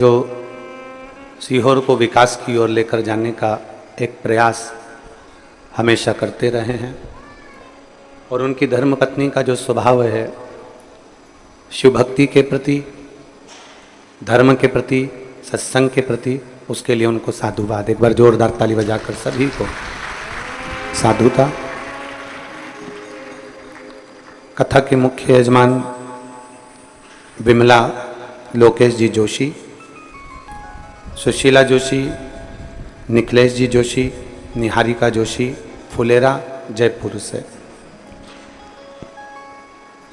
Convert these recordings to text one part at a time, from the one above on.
जो सीहोर को विकास की ओर लेकर जाने का एक प्रयास हमेशा करते रहे हैं और उनकी धर्मपत्नी का जो स्वभाव है शिव भक्ति के प्रति, धर्म के प्रति, सत्संग के प्रति, उसके लिए उनको साधुवाद। एक बार जोरदार ताली बजाकर सभी को साधुता। कथा के मुख्य यजमान विमला लोकेश जी जोशी, सुशीला जोशी, निखिलेश जी जोशी, निहारिका जोशी, फुलेरा जयपुर से।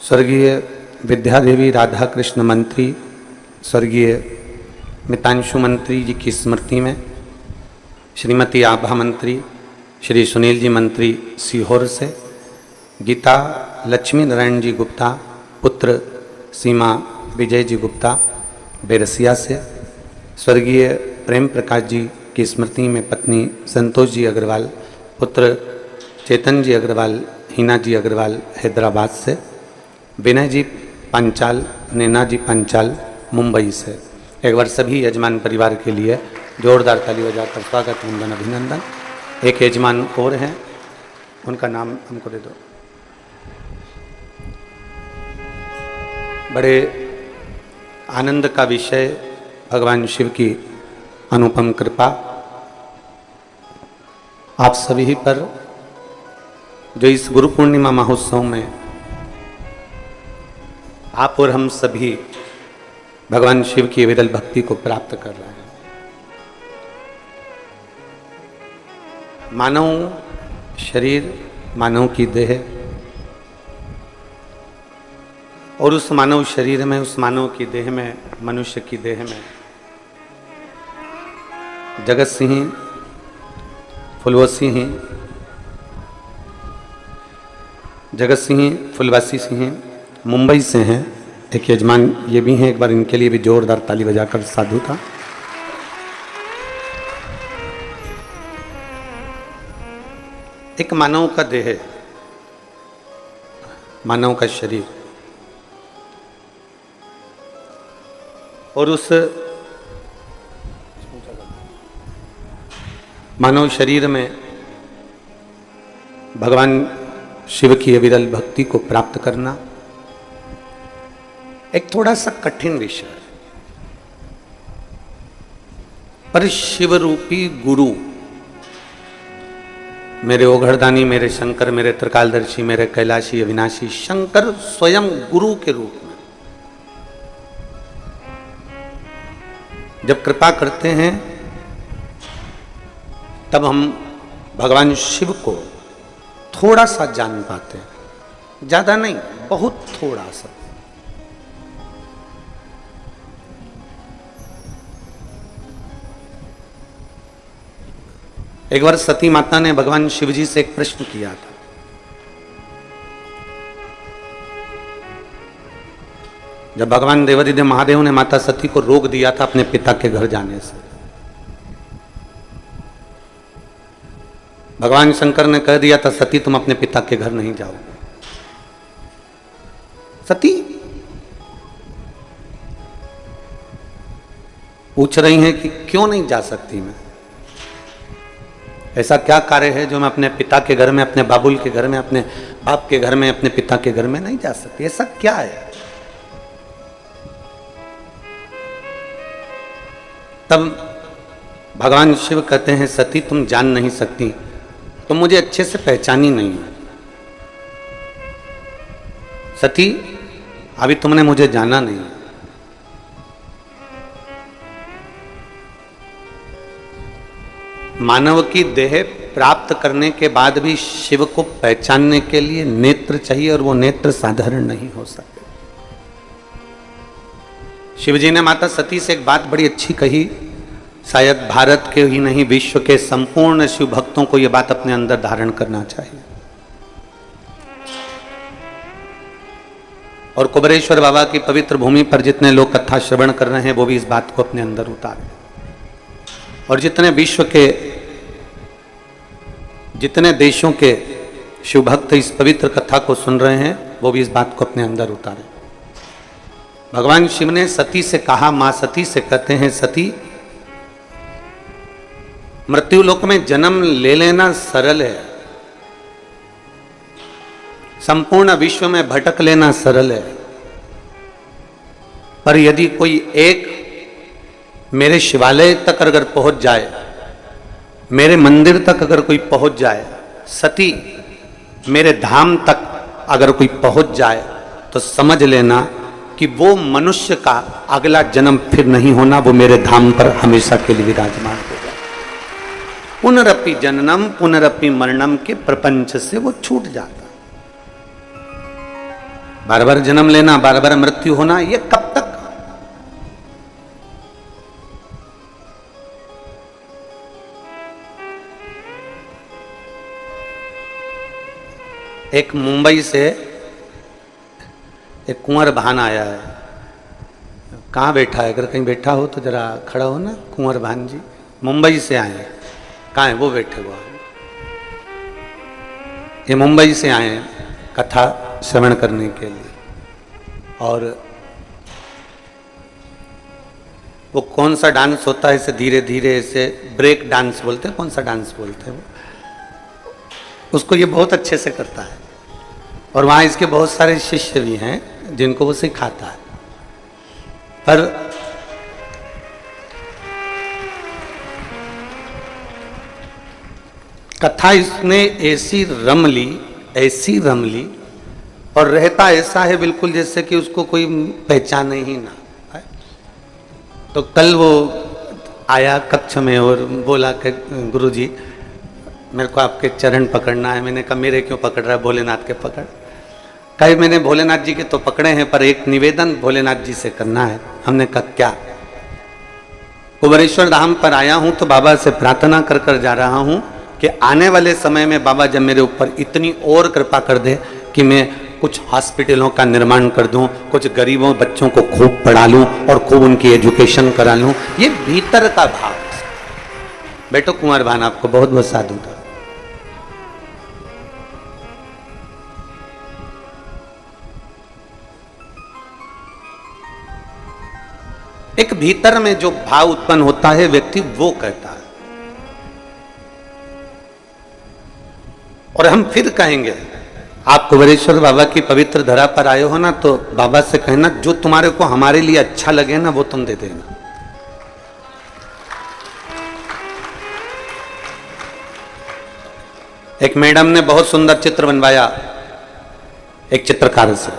स्वर्गीय विद्यादेवी राधा कृष्ण मंत्री, स्वर्गीय मितांशु मंत्री जी की स्मृति में श्रीमती आभा मंत्री, श्री सुनील जी मंत्री सीहोर से, गीता लक्ष्मी नारायण जी गुप्ता पुत्र सीमा विजय जी गुप्ता बेरसिया से, स्वर्गीय प्रेम प्रकाश जी की स्मृति में पत्नी संतोष जी अग्रवाल, पुत्र चेतन जी अग्रवाल, हिना जी अग्रवाल हैदराबाद से, विनय जी पंचाल, नैना जी पंचाल मुंबई से। एक बार सभी यजमान परिवार के लिए जोरदार ताली बजाकर स्वागत, वंदन, अभिनंदन। एक यजमान और हैं, उनका नाम हमको दे दो। बड़े आनंद का विषय भगवान शिव की अनुपम कृपा आप सभी पर, जो इस गुरु पूर्णिमा महोत्सव में आप और हम सभी भगवान शिव की विरल भक्ति को प्राप्त कर रहे हैं। मानव शरीर, मानव की देह, और उस मानव शरीर में, उस मानव की देह में, मनुष्य की देह में जगत सिंह, फुलवासी सिंह, जगत सिंह, फुलवासी सिंह मुंबई से हैं। एक यजमान ये भी हैं, एक बार इनके लिए भी जोरदार ताली बजाकर साधु था। एक मानव का देह, मानव का शरीर, और उस मानव शरीर में भगवान शिव की अविरल भक्ति को प्राप्त करना एक थोड़ा सा कठिन विषय है, पर शिव रूपी गुरु, मेरे ओघड़दानी, मेरे शंकर, मेरे त्रिकालदर्शी, मेरे कैलाशी अविनाशी शंकर स्वयं गुरु के रूप में जब कृपा करते हैं, तब हम भगवान शिव को थोड़ा सा जान पाते हैं। ज्यादा नहीं, बहुत थोड़ा सा। एक बार सती माता ने भगवान शिव जी से एक प्रश्न किया था। जब भगवान देवादिदेव महादेव ने माता सती को रोक दिया था अपने पिता के घर जाने से, भगवान शंकर ने कह दिया था सती तुम अपने पिता के घर नहीं जाओगे। सती पूछ रही हैं कि क्यों नहीं जा सकती मैं, ऐसा क्या कार्य है जो मैं अपने पिता के घर में, अपने बाबुल के घर में, अपने बाप के घर में, अपने पिता के घर में नहीं जा सकती, ऐसा क्या है। तब भगवान शिव कहते हैं सती तुम जान नहीं सकती, तुम मुझे अच्छे से पहचानी नहीं है। सती अभी तुमने मुझे जाना नहीं है। मानव की देह प्राप्त करने के बाद भी शिव को पहचानने के लिए नेत्र चाहिए, और वो नेत्र साधारण नहीं हो सकते। शिव जी ने माता सती से एक बात बड़ी अच्छी कही, शायद भारत के ही नहीं विश्व के संपूर्ण शिव भक्तों को यह बात अपने अंदर धारण करना चाहिए। और कुबरेश्वर बाबा की पवित्र भूमि पर जितने लोग कथा श्रवण कर रहे हैं वो भी इस बात को अपने अंदर उतारें, और जितने विश्व के, जितने देशों के शिव भक्त इस पवित्र कथा को सुन रहे हैं वो भी इस बात को अपने अंदर उतारें। भगवान शिव ने सती से कहा, मां सती से कहते हैं, सती मृत्यु लोक में जन्म ले लेना सरल है, संपूर्ण विश्व में भटक लेना सरल है, पर यदि कोई एक मेरे शिवालय तक अगर पहुंच जाए, मेरे मंदिर तक अगर कोई पहुंच जाए, सती मेरे धाम तक अगर कोई पहुंच जाए, तो समझ लेना कि वो मनुष्य का अगला जन्म फिर नहीं होना, वो मेरे धाम पर हमेशा के लिए विराजमान होगा। पुनरपि जननम पुनरपि मरणम के प्रपंच से वो छूट जाता। बार बार जन्म लेना, बार बार मृत्यु होना, ये कब तक? एक मुंबई से एक कुंवर भान आया है। कहाँ बैठा है? अगर कहीं बैठा हो तो जरा खड़ा हो ना। कुंवर भान जी मुंबई से आए हैं। कहाँ है? वो बैठे हुआ है। ये मुंबई से आए हैं कथा श्रवण करने के लिए। और वो कौन सा डांस होता है, इसे धीरे धीरे इसे ब्रेक डांस बोलते हैं, कौन सा डांस बोलते हैं वो, उसको ये बहुत अच्छे से करता है। और वहाँ इसके बहुत सारे शिष्य भी हैं जिनको वो सिखाता है। पर कथा इसने ऐसी रम ली और रहता ऐसा है बिल्कुल जैसे कि उसको कोई पहचाने ही ना। तो कल वो आया कक्ष में और बोला कि गुरुजी मेरे को आपके चरण पकड़ना है। मैंने कहा मेरे क्यों पकड़ रहा है? भोलेनाथ के पकड़। कहे मैंने भोलेनाथ जी के तो पकड़े हैं, पर एक निवेदन भोलेनाथ जी से करना है। हमने कहा क्या? कुबेरेश्वर धाम पर आया हूं तो बाबा से प्रार्थना कर कर जा रहा हूं कि आने वाले समय में बाबा जब मेरे ऊपर इतनी और कृपा कर दे कि मैं कुछ हॉस्पिटलों का निर्माण कर दूं, कुछ गरीबों बच्चों को खूब पढ़ा लूं और खूब उनकी एजुकेशन करा लूं। ये भीतर का भाव। बेटो कुंवर भान आपको बहुत बहुत साधु था। एक भीतर में जो भाव उत्पन्न होता है व्यक्ति वो कहता है। और हम फिर कहेंगे, आप कुबेरेश्वर बाबा की पवित्र धरा पर आए हो ना, तो बाबा से कहना जो तुम्हारे को हमारे लिए अच्छा लगे ना वो तुम दे देना। एक मैडम ने बहुत सुंदर चित्र बनवाया एक चित्रकार से,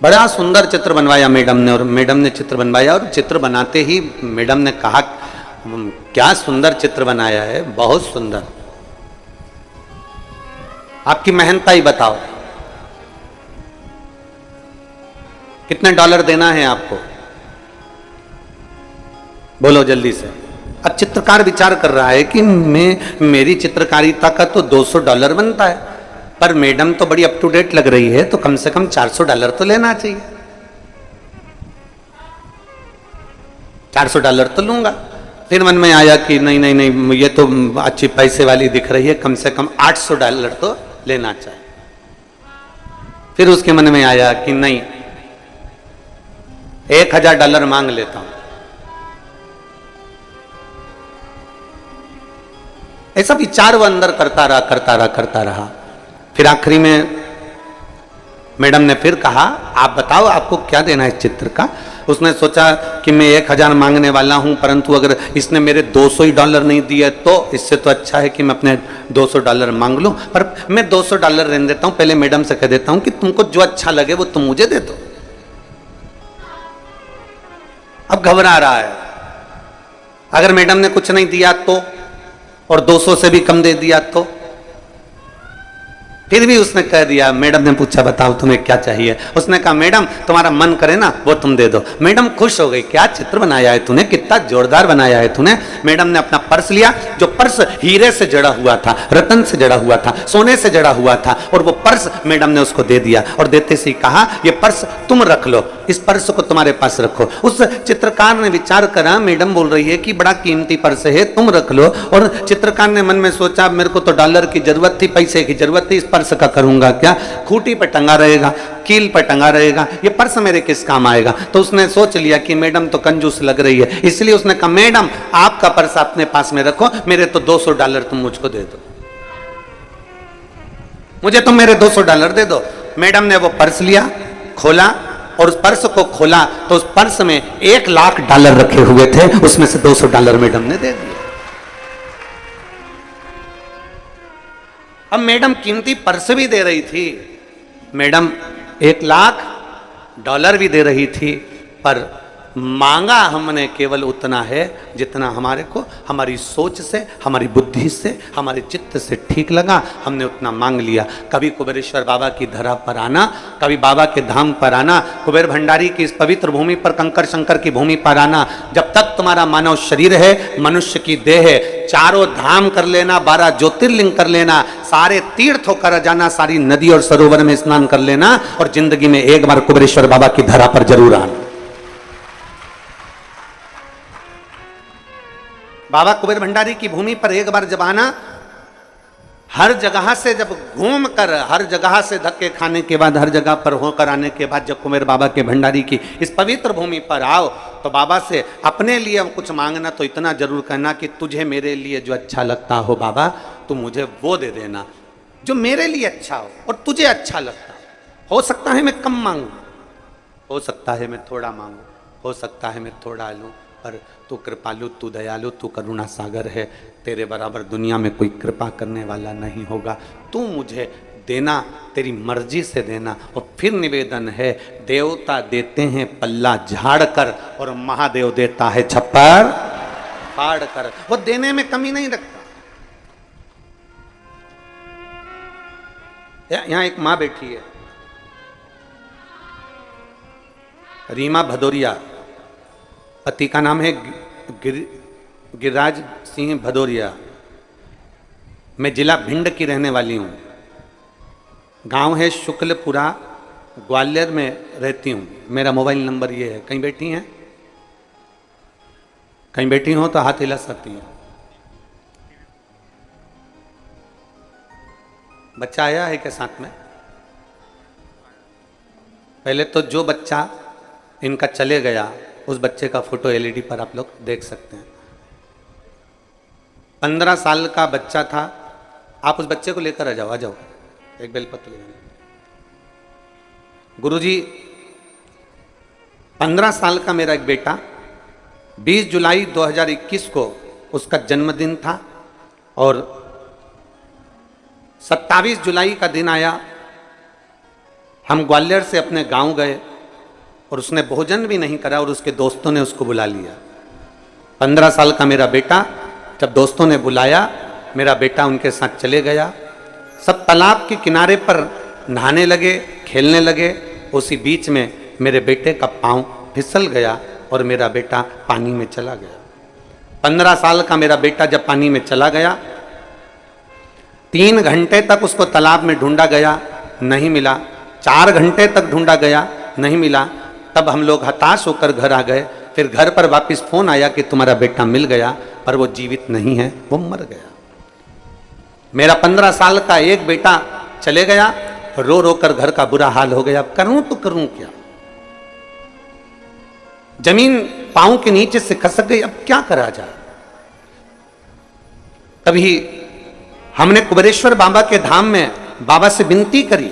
बड़ा सुंदर चित्र बनवाया मैडम ने। और मैडम ने चित्र बनवाया और चित्र बनाते ही मैडम ने कहा क्या सुंदर चित्र बनाया है, बहुत सुंदर। आपकी मेहनताई बताओ, कितने डॉलर देना है आपको? बोलो जल्दी से। अब चित्रकार विचार कर रहा है कि मेरी चित्रकारिता का तो $200 बनता है, पर मैडम तो बड़ी अप टू डेट लग रही है, तो कम से कम $400 तो लेना चाहिए। $400 तो लूंगा। फिर मन में आया कि नहीं नहीं नहीं, ये तो अच्छी पैसे वाली दिख रही है, कम से कम $800 तो लेना चाहिए। फिर उसके मन में आया कि नहीं, $1000 मांग लेता हूं। ऐसा विचार वो अंदर करता रहा। फिर आखिरी में मैडम ने फिर कहा आप बताओ आपको क्या देना है इस चित्र का। उसने सोचा कि मैं 1000 मांगने वाला हूं, परंतु अगर इसने मेरे $200 नहीं दिए तो इससे तो अच्छा है कि मैं अपने $200 मांग लूं। पर मैं $200 रहने देता हूं, पहले मैडम से कह देता हूं कि तुमको जो अच्छा लगे वो तुम मुझे दे दो। अब घबरा रहा है, अगर मैडम ने कुछ नहीं दिया तो, और 200 से भी कम दे दिया तो। फिर भी उसने कह दिया, मैडम ने पूछा बताओ तुम्हें क्या चाहिए? उसने कहा मैडम तुम्हारा मन करे ना वो तुम दे दो। मैडम खुश हो गई, क्या चित्र बनाया है तूने, कितना जोरदार बनाया है तूने। मैडम ने अपना पर्स लिया, जो पर्स हीरे से जड़ा हुआ था, रतन से जड़ा हुआ था, सोने से जड़ा हुआ था, और वो पर्स मैडम ने उसको दे दिया। और देते से कहा ये पर्स तुम रख लो, इस पर्स को तुम्हारे पास रखो। उस चित्रकार ने विचार करा, मैडम बोल रही है कि बड़ा कीमती पर्स है, तुम रख लो। और चित्रकार ने मन में सोचा, मेरे को तो डॉलर की जरूरत थी, पैसे की जरूरत थी, इस पर्स का करूंगा क्या? खूंटी पर टंगा रहेगा, कील पर टंगा रहेगा, ये पर्स मेरे किस काम आएगा? तो उसने सोच लिया कि मैडम तो कंजूस लग रही है, इसलिए उसने कहा, मैडम आपका पर्स अपने पास में रखो, मेरे तो $200 तुम मुझको दे दो, मुझे तुम मेरे $200 दे दो। मैडम ने वो पर्स लिया, खोला, और उस पर्स को खोला तो उस पर्स में $1,00,000 रखे हुए थे, उसमें से $200 मैडम ने दे दिए। अब मैडम कीमती पर्स भी दे रही थी, मैडम $1,00,000 भी दे रही थी, पर मांगा हमने केवल उतना है जितना हमारे को हमारी सोच से, हमारी बुद्धि से, हमारे चित्त से ठीक लगा, हमने उतना मांग लिया। कभी कुबेरेश्वर बाबा की धरा पर आना, कभी बाबा के धाम पर आना, कुबेर भंडारी की इस पवित्र भूमि पर, कंकर शंकर की भूमि पर आना। जब तक तुम्हारा मानव शरीर है, मनुष्य की देह है, चारों धाम कर लेना, 12 ज्योतिर्लिंग कर लेना, सारे तीर्थ होकर जाना, सारी नदी और सरोवर में स्नान कर लेना, और जिंदगी में एक बार कुबेरेश्वर बाबा की धरा पर जरूर आना। बाबा कुबेर भंडारी की भूमि पर एक बार जब आना, हर जगह से जब घूम कर, हर जगह से धक्के खाने के बाद, हर जगह पर होकर आने के बाद, जब कुबेर बाबा के भंडारी की इस पवित्र भूमि पर आओ, तो बाबा से अपने लिए कुछ मांगना तो इतना जरूर कहना कि तुझे मेरे लिए जो अच्छा लगता हो बाबा, तू मुझे वो दे देना जो मेरे लिए अच्छा हो और तुझे अच्छा लगता हो सकता है मैं कम मांगू, हो सकता है मैं थोड़ा मांगू, हो सकता है मैं थोड़ा लूँ, पर तू कृपालु, तू दयालु, तू करुणा सागर है, तेरे बराबर दुनिया में कोई कृपा करने वाला नहीं होगा। तू मुझे देना, तेरी मर्जी से देना। और फिर निवेदन है, देवता देते हैं पल्ला झाड़ कर, और महादेव देता है छप्पर फाड़ कर। वो देने में कमी नहीं रखता। यहां एक मां बैठी है, रीमा भदौरिया, पति का नाम है गिरिराज सिंह भदौरिया। मैं जिला भिंड की रहने वाली हूँ, गांव है शुक्लपुरा, ग्वालियर में रहती हूँ। मेरा मोबाइल नंबर ये है। कहीं बैठी हैं? कहीं बैठी हो तो हाथ हिला सकती हैं। बच्चा आया है के साथ में? पहले तो जो बच्चा इनका चले गया, उस बच्चे का फोटो एलईडी पर आप लोग देख सकते हैं। 15 साल का बच्चा था। आप उस बच्चे को लेकर आ जाओ, आ जाओ, एक बेलपत्र ले जाओ। गुरुजी, 15 साल का मेरा एक बेटा, 20 जुलाई 2021 को उसका जन्मदिन था, और 27 जुलाई का दिन आया, हम ग्वालियर से अपने गांव गए, और उसने भोजन भी नहीं करा, और उसके दोस्तों ने उसको बुला लिया। 15 साल का मेरा बेटा, जब दोस्तों ने बुलाया, मेरा बेटा उनके साथ चले गया। सब तालाब के किनारे पर नहाने लगे, खेलने लगे। उसी बीच में मेरे बेटे का पांव फिसल गया और मेरा बेटा पानी में चला गया। 15 साल का मेरा बेटा जब पानी में चला गया, 3 घंटे तक उसको तालाब में ढूंढा गया, नहीं मिला। 4 घंटे तक ढूंढा गया, नहीं मिला। तब हम लोग हताश होकर घर आ गए। फिर घर पर वापस फोन आया कि तुम्हारा बेटा मिल गया, पर वो जीवित नहीं है, वो मर गया। मेरा 15 साल का एक बेटा चले गया, रो रो कर घर का बुरा हाल हो गया। अब करूं तो करूं क्या? जमीन पांव के नीचे से खसक गई, अब क्या करा जाए? तभी हमने कुबेरेश्वर बाबा के धाम में बाबा से विनती करी,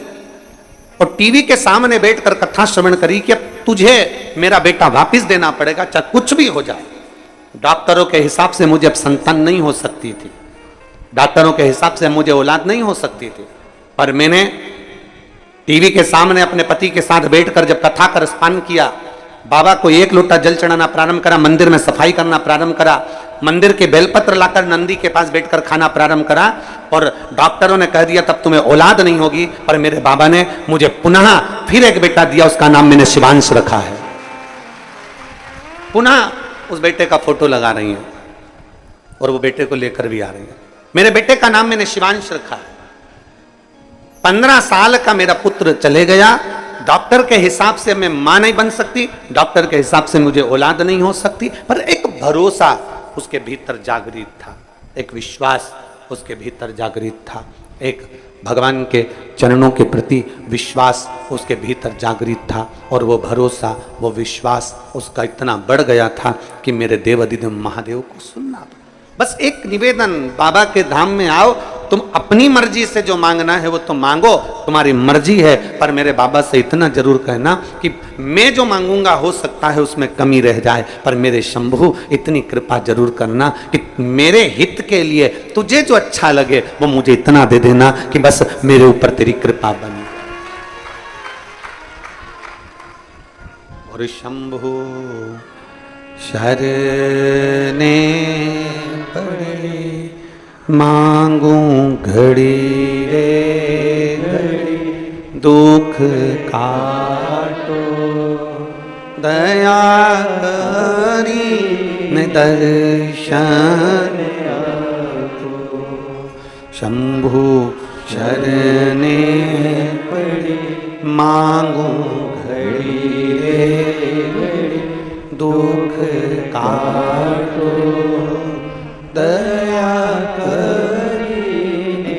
और टीवी के सामने बैठकर कथा श्रवण करी कि अब तुझे मेरा बेटा वापस देना पड़ेगा, चाहे कुछ भी हो जाए। डॉक्टरों के हिसाब से मुझे अब संतान नहीं हो सकती थी, डॉक्टरों के हिसाब से मुझे औलाद नहीं हो सकती थी, पर मैंने टीवी के सामने अपने पति के साथ बैठकर जब कथा का रसपान किया, बाबा को 1 लोटा जल चढ़ाना प्रारंभ करा, मंदिर में सफाई करना प्रारंभ करा, मंदिर के बेलपत्र लाकर नंदी के पास बैठकर खाना प्रारंभ करा, और डॉक्टरों ने कह दिया तब तुम्हें औलाद नहीं होगी, पर मेरे बाबा ने मुझे पुनः फिर एक बेटा दिया, उसका नाम मैंने शिवांश रखा है। पुनः उस बेटे का फोटो लगा रही हैं, और वो बेटे को लेकर भी आ रही हैं। मेरे बेटे का नाम मैंने शिवांश रखा है। 15 साल का मेरा पुत्र चले गया, डॉक्टर के हिसाब से मैं मां नहीं बन सकती, डॉक्टर के हिसाब से मुझे औलाद नहीं हो सकती, पर एक भरोसा उसके भीतर जागृत था, एक विश्वास उसके भीतर जागृत था, एक भगवान के चरणों के प्रति विश्वास उसके भीतर जागृत था। और वो भरोसा, वो विश्वास उसका इतना बढ़ गया था कि मेरे देव अधिदेव महादेव को सुनना पड़ा। बस एक निवेदन, बाबा के धाम में आओ, तुम अपनी मर्जी से जो मांगना है वो तुम मांगो, तुम्हारी मर्जी है, पर मेरे बाबा से इतना जरूर कहना कि मैं जो मांगूंगा हो सकता है उसमें कमी रह जाए, पर मेरे शंभु इतनी कृपा जरूर करना कि मेरे हित के लिए तुझे जो अच्छा लगे वो मुझे इतना दे देना कि बस मेरे ऊपर तेरी कृपा बनी। और शंभु शरने पड़े मांगू घड़ी रे घड़ी, दुख काटो दया करी न दर्शन आपको। शंभु शरने पड़े मांगू घड़ी रे घड़ी, दुख काटो दया करी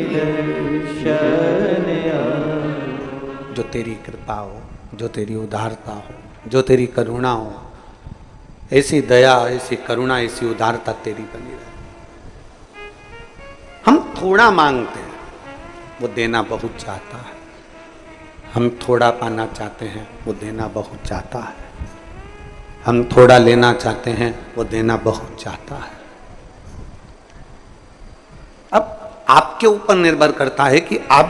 दर्शन आपको। जो तेरी कृपा हो, जो तेरी उदारता हो, जो तेरी करुणा हो, ऐसी दया, ऐसी करुणा, ऐसी उदारता तेरी बनी रहे। हम थोड़ा मांगते हैं, वो देना बहुत चाहता है। हम थोड़ा पाना चाहते हैं, वो देना बहुत चाहता है। हम थोड़ा लेना चाहते हैं, वो देना बहुत चाहता है। अब आपके ऊपर निर्भर करता है कि आप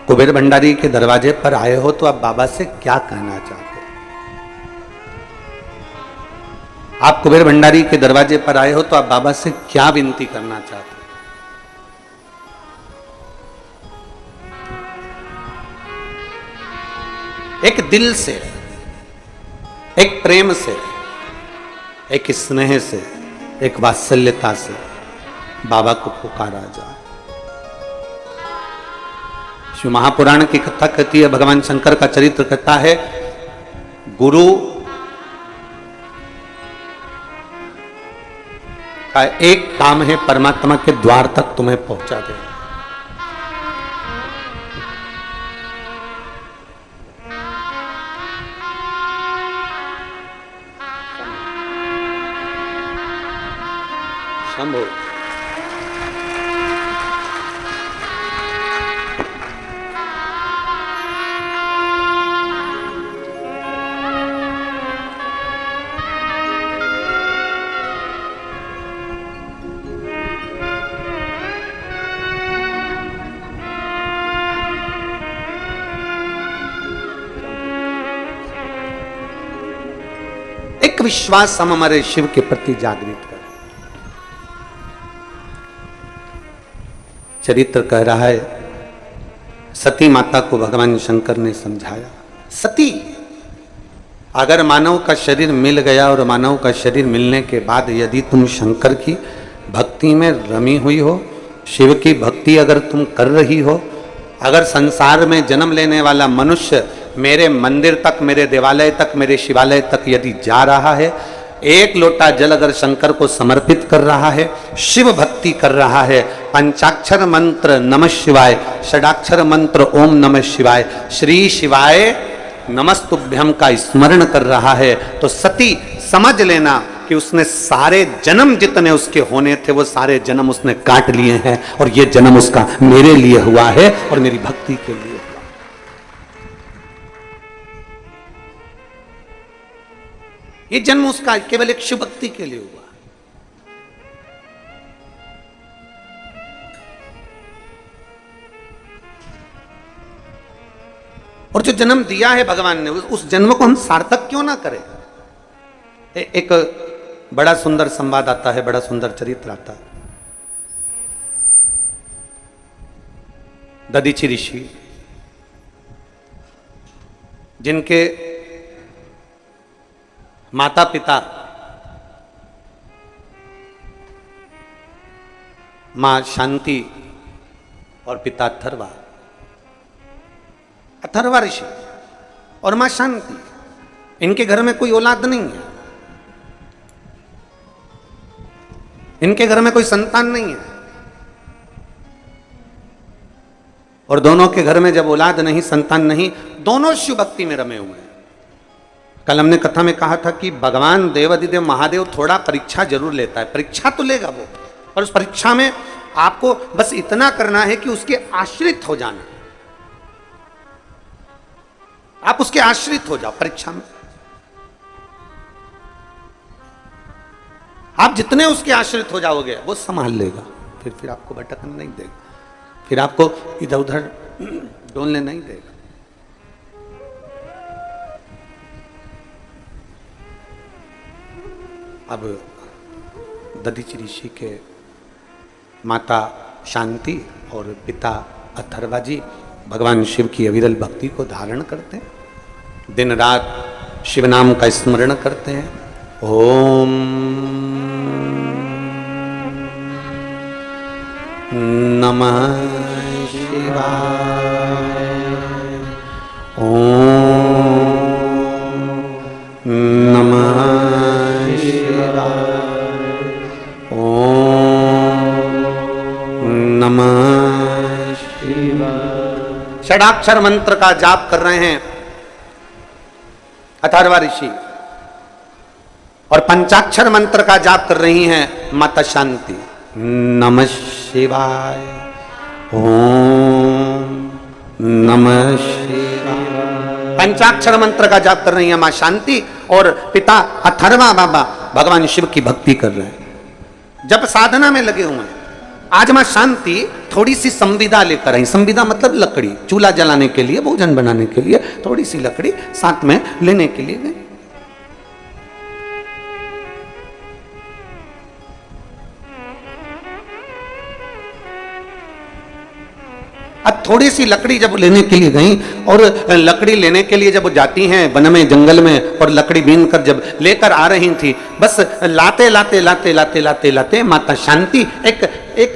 कुबेर भंडारी के दरवाजे पर आए हो तो आप बाबा से क्या कहना चाहते हो। आप कुबेर भंडारी के दरवाजे पर आए हो तो आप बाबा से क्या विनती करना चाहते हो। एक दिल से, एक प्रेम से, एक स्नेह से, एक वात्सल्यता से बाबा को पुकारा जाए। शिव महापुराण की कथा कहती है, भगवान शंकर का चरित्र कहता है, गुरु का एक काम है परमात्मा के द्वार तक तुम्हें पहुंचा दे। शंभो एक विश्वास हम हमारे शिव के प्रति जागृत करें। चरित्र कह रहा है, सती माता को भगवान शंकर ने समझाया, सती अगर मानव का शरीर मिल गया और मानव का शरीर मिलने के बाद यदि तुम शंकर की भक्ति में रमी हुई हो, शिव की भक्ति अगर तुम कर रही हो, अगर संसार में जन्म लेने वाला मनुष्य मेरे मंदिर तक, मेरे देवालय तक, मेरे शिवालय तक यदि जा रहा है, एक लोटा जल अगर शंकर को समर्पित कर रहा है, शिव भक्ति कर रहा है, पंचाक्षर मंत्र नमः शिवाय, षडाक्षर मंत्र ओम नमः शिवाय, श्री शिवाय नमस्तुभ्यम का स्मरण कर रहा है, तो सती समझ लेना कि उसने सारे जन्म जितने उसके होने थे वो सारे जन्म उसने काट लिए हैं, और ये जन्म उसका मेरे लिए हुआ है और मेरी भक्ति के लिए। ये जन्म उसका केवल एक शिव भक्ति के लिए हुआ। और जो जन्म दिया है भगवान ने, उस जन्म को हम सार्थक क्यों ना करें। एक बड़ा सुंदर संवाद आता है, बड़ा सुंदर चरित्र आता है। दधीचि ऋषि, जिनके माता पिता मां शांति और पिता अथर्वा ऋषि, और मां शांति। इनके घर में कोई औलाद नहीं है, इनके घर में कोई संतान नहीं है, और दोनों के घर में जब औलाद नहीं, संतान नहीं, दोनों शिव भक्ति में रमे हुए हैं। कल हमने कथा में कहा था कि भगवान देवाधिदेव महादेव थोड़ा परीक्षा जरूर लेता है, परीक्षा तो लेगा वो, और उस परीक्षा में आपको बस इतना करना है कि उसके आश्रित हो जाना, आप उसके आश्रित हो जाओ। परीक्षा में आप जितने उसके आश्रित हो जाओगे वो संभाल लेगा, फिर आपको भटकने नहीं देगा, फिर आपको इधर उधर डोलने नहीं देगा। अब दधीचि ऋषि के माता शांति और पिता अथर्वा जी भगवान शिव की अविरल भक्ति को धारण करते हैं, दिन रात शिव नाम का स्मरण करते हैं। ओम नमः शिवाय, ओम नमः शिवाय, ओम नमः शिवाय। षडाक्षर मंत्र का जाप कर रहे हैं अथर्वा ऋषि, और पंचाक्षर मंत्र का जाप कर रही हैं माता शांति। नमः शिवाय, ओम नमः शिवाय। पंचाक्षर मंत्र का जाप कर रही है मां शांति, और पिता अथर्वा बाबा भगवान शिव की भक्ति कर रहे हैं, जब साधना में लगे हुए हैं। आज मां शांति थोड़ी सी संविदा लेकर आई। संविदा मतलब लकड़ी, चूल्हा जलाने के लिए, भोजन बनाने के लिए थोड़ी सी लकड़ी साथ में लेने के लिए गई। अब थोड़ी सी लकड़ी जब लेने के लिए गई, और लकड़ी लेने के लिए जब जाती हैं वन में, जंगल में, और लकड़ी बीन कर जब लेकर आ रही थी, बस लाते लाते लाते लाते लाते लाते माता शांति एक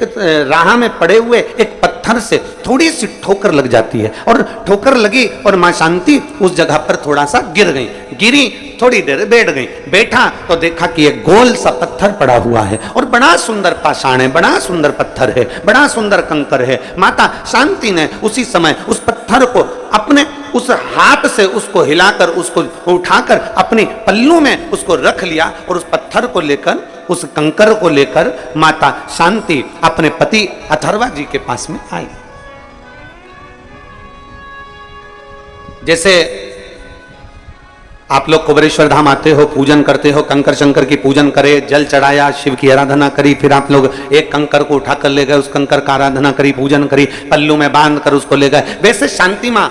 राह में पड़े हुए एक पत्थर से थोड़ी सी ठोकर लग जाती है, और ठोकर लगी और मां शांति उस जगह पर थोड़ा सा गिर गई। गिरी, थोड़ी देर बैठ गई, बैठा तो देखा कि एक गोल सा पत्थर पड़ा हुआ है, और बड़ा सुंदर पाषाण है, बड़ा सुंदर पत्थर है, बड़ा सुंदर कंकर है। माता शांति ने उसी समय उस पत्थर को अपने उस हाथ से उसको हिलाकर, उसको उठाकर अपने पल्लू में उसको रख लिया, और उस पत्थर को लेकर, उस कंकर को लेकर माता शांति अपने पति अथर्वा जी के पास में आई। जैसे आप लोग कुबेरेश्वर धाम आते हो, पूजन करते हो, कंकर शंकर की पूजन करे, जल चढ़ाया, शिव की आराधना करी, फिर आप लोग एक कंकर को उठा कर ले गए, उस कंकर का आराधना करी, पूजन करी, पल्लू में बांध कर उसको ले गए। वैसे शांति मां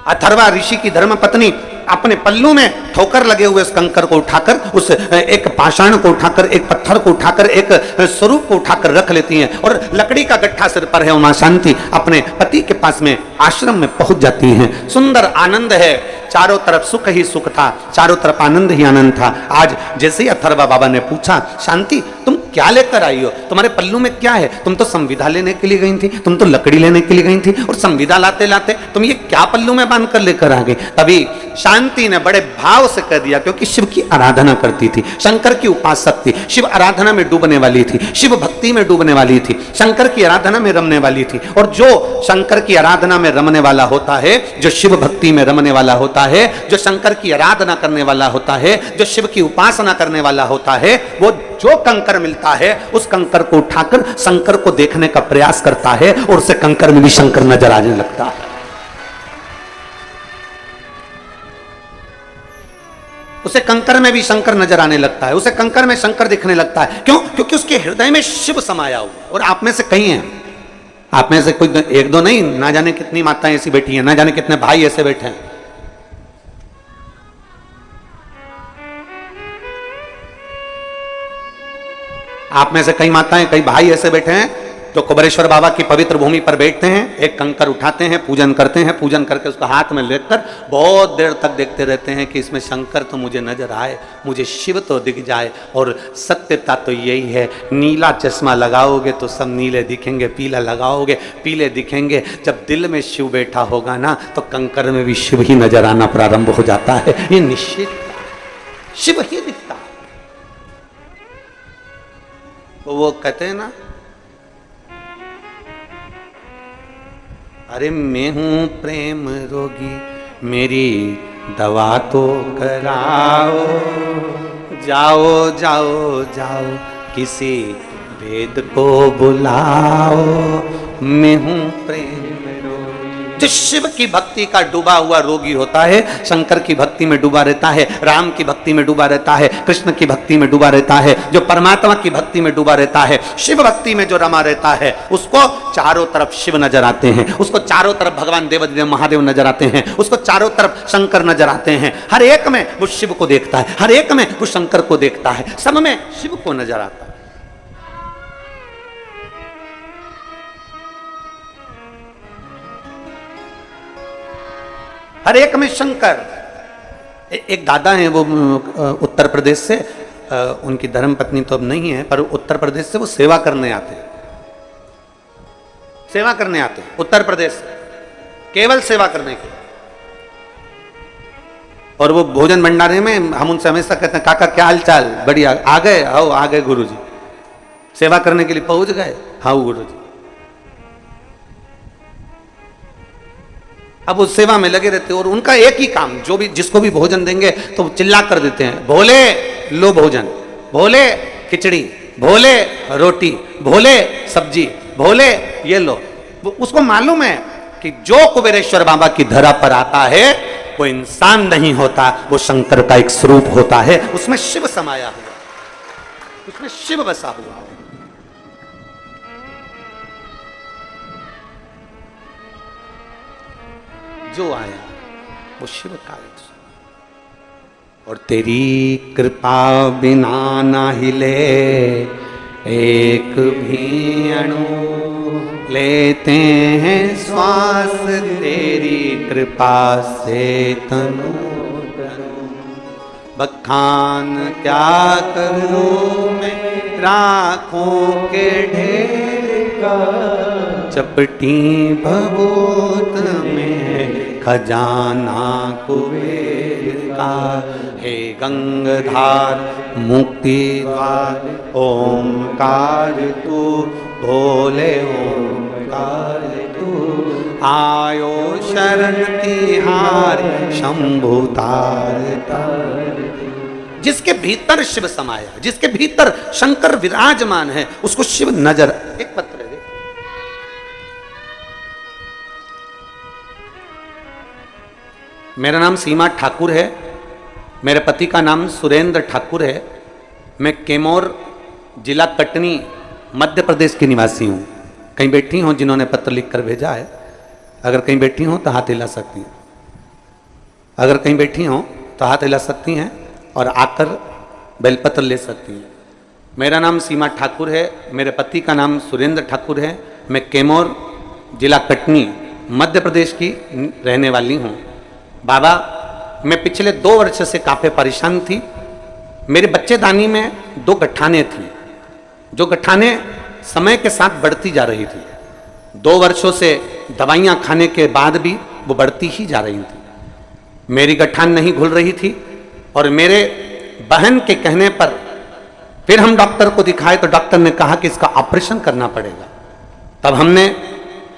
अथर्वा ऋषि की धर्म पत्नी अपने पल्लू में ठोकर लगे हुए उस कंकर को उठाकर, उस एक पाषाण को उठाकर, एक पत्थर को उठाकर, एक स्वरूप को उठाकर रख लेती हैं, और लकड़ी का गट्ठा सिर पर है। मां शांति अपने पति के पास में आश्रम में पहुंच जाती हैं। सुंदर आनंद है, चारों तरफ सुख ही सुख था, चारों तरफ आनंद ही आनंद था। आज जैसे ही अथर्वा बाबा ने पूछा, शांति तुम क्या लेकर आई हो, तुम्हारे पल्लू में क्या है? तुम तो संविदा लेने के लिए गई थी, तुम तो लकड़ी लेने के लिए गई थी, और संविदा लाते लाते तुम ये क्या पल्लू में बांध कर लेकर आ गई? तभी शांति ने बड़े भाव से कह दिया, क्योंकि शिव की आराधना करती थी, शंकर की उपासक थी, शिव आराधना में डूबने वाली थी, शिव भक्ति में डूबने वाली थी, शंकर की आराधना में रमने वाली थी। और जो शंकर की आराधना में रमने वाला होता है, जो शिव भक्ति में रमने वाला होता है, जो शंकर की आराधना करने वाला होता है, जो शिव की उपासना करने वाला होता है, वो जो कंकर मिलता है उस कंकर को उठाकर शंकर को देखने का प्रयास करता है, और उसे कंकर में भी शंकर नजर आने लगता है। उसे कंकर में भी शंकर नजर आने लगता है, उसे कंकर में शंकर दिखने लगता है। क्यों? क्योंकि उसके हृदय में शिव समाया हुआ है। और आप में से कई हैं, आप में से कोई एक दो नहीं, ना जाने कितनी माताएं ऐसी बैठी हैं, ना जाने कितने भाई ऐसे बैठे हैं। आप में से कई माताएं, कई भाई ऐसे बैठे हैं जो कुबेरेश्वर बाबा की पवित्र भूमि पर बैठते हैं, एक कंकर उठाते हैं, पूजन करते हैं, पूजन करके उसको हाथ में लेकर बहुत देर तक देखते रहते हैं कि इसमें शंकर तो मुझे नजर आए, मुझे शिव तो दिख जाए। और सत्यता तो यही है, नीला चश्मा लगाओगे तो सब नीले दिखेंगे, पीला लगाओगे पीले दिखेंगे। जब दिल में शिव बैठा होगा ना तो कंकर में भी शिव ही नजर आना प्रारंभ हो जाता है। ये निश्चित शिव ही दिखता है। तो वो कहते हैं ना, अरे मैं हूं प्रेम रोगी, मेरी दवा तो कराओ, जाओ जाओ जाओ किसी वेद को बुलाओ, मैं हूं प्रेम रोगी। जो शिव की भक्ति का डूबा हुआ रोगी होता है, शंकर की भक्ति में डूबा रहता है, राम की भक्ति में डूबा रहता है, कृष्ण की भक्ति में डूबा रहता है, जो परमात्मा की भक्ति में डूबा रहता है, शिव भक्ति में जो रमा रहता है, उसको चारों तरफ शिव नजर आते हैं, उसको चारों तरफ भगवान देव महादेव नजर आते हैं, उसको चारों तरफ शंकर नजर आते हैं। हर एक में वो शिव को देखता है, हर एक में वो शंकर को देखता है, सब में शिव को नजर आता है। हर एक में शंकर। एक दादा हैं, वो उत्तर प्रदेश से, उनकी धर्म पत्नी तो अब नहीं है, पर उत्तर प्रदेश से वो सेवा करने आते हैं, सेवा करने आते हैं उत्तर प्रदेश से, केवल सेवा करने के। और वो भोजन भंडारे में हम उनसे हमेशा कहते हैं, काका क्या हाल चाल, बढ़िया, आ गए? आओ आ गए गुरुजी, सेवा करने के लिए पहुंच गए? हाँ गुरुजी। अब वो सेवा में लगे रहते हैं और उनका एक ही काम, जो भी जिसको भी भोजन देंगे तो चिल्ला कर देते हैं, भोले लो भोजन, भोले खिचड़ी, भोले रोटी, भोले सब्जी, भोले ये लो। उसको मालूम है कि जो कुबेरेश्वर बाबा की धरा पर आता है वो इंसान नहीं होता, वो शंकर का एक स्वरूप होता है, उसमें शिव समाया हुआ, उसमें शिव बसा हुआ। जो आया वो शिव का। और तेरी कृपा बिना ना हिले एक भी अणु, लेते हैं श्वास तेरी कृपा से तनु तनु। बखान क्या करूं मैं राखों के ढेर का, चपटी भभूत में खजाना कुबेर का। हे गंगाधार मुक्ति द्वार ओंकार तू, भोले ओंकार तू। आयो शरण तिहार शंभु तार तार। जिसके भीतर शिव समाया, जिसके भीतर शंकर विराजमान है, उसको शिव नजर। एक पत्र है, मेरा नाम सीमा ठाकुर है, मेरे पति का नाम सुरेंद्र ठाकुर है। मैं कैमोर जिला कटनी मध्य प्रदेश की निवासी हूँ। कहीं बैठी हो जिन्होंने पत्र लिखकर भेजा है, अगर कहीं बैठी हो तो हाथ हिला सकती हैं, अगर कहीं बैठी हो तो हाथ हिला सकती हैं और आकर बेलपत्र ले सकती हैं। मेरा नाम सीमा ठाकुर है, मेरे पति का नाम सुरेंद्र ठाकुर है। मैं कैमोर जिला कटनी मध्य प्रदेश की रहने वाली हूँ। बाबा, मैं पिछले 2 वर्ष से काफ़ी परेशान थी। मेरे बच्चेदानी में 2 गठाने थी, जो गठाने समय के साथ बढ़ती जा रही थी। 2 वर्षों से दवाइयाँ खाने के बाद भी वो बढ़ती ही जा रही थी। मेरी गठान नहीं घुल रही थी और मेरे बहन के कहने पर फिर हम डॉक्टर को दिखाए तो डॉक्टर ने कहा कि इसका ऑपरेशन करना पड़ेगा। तब हमने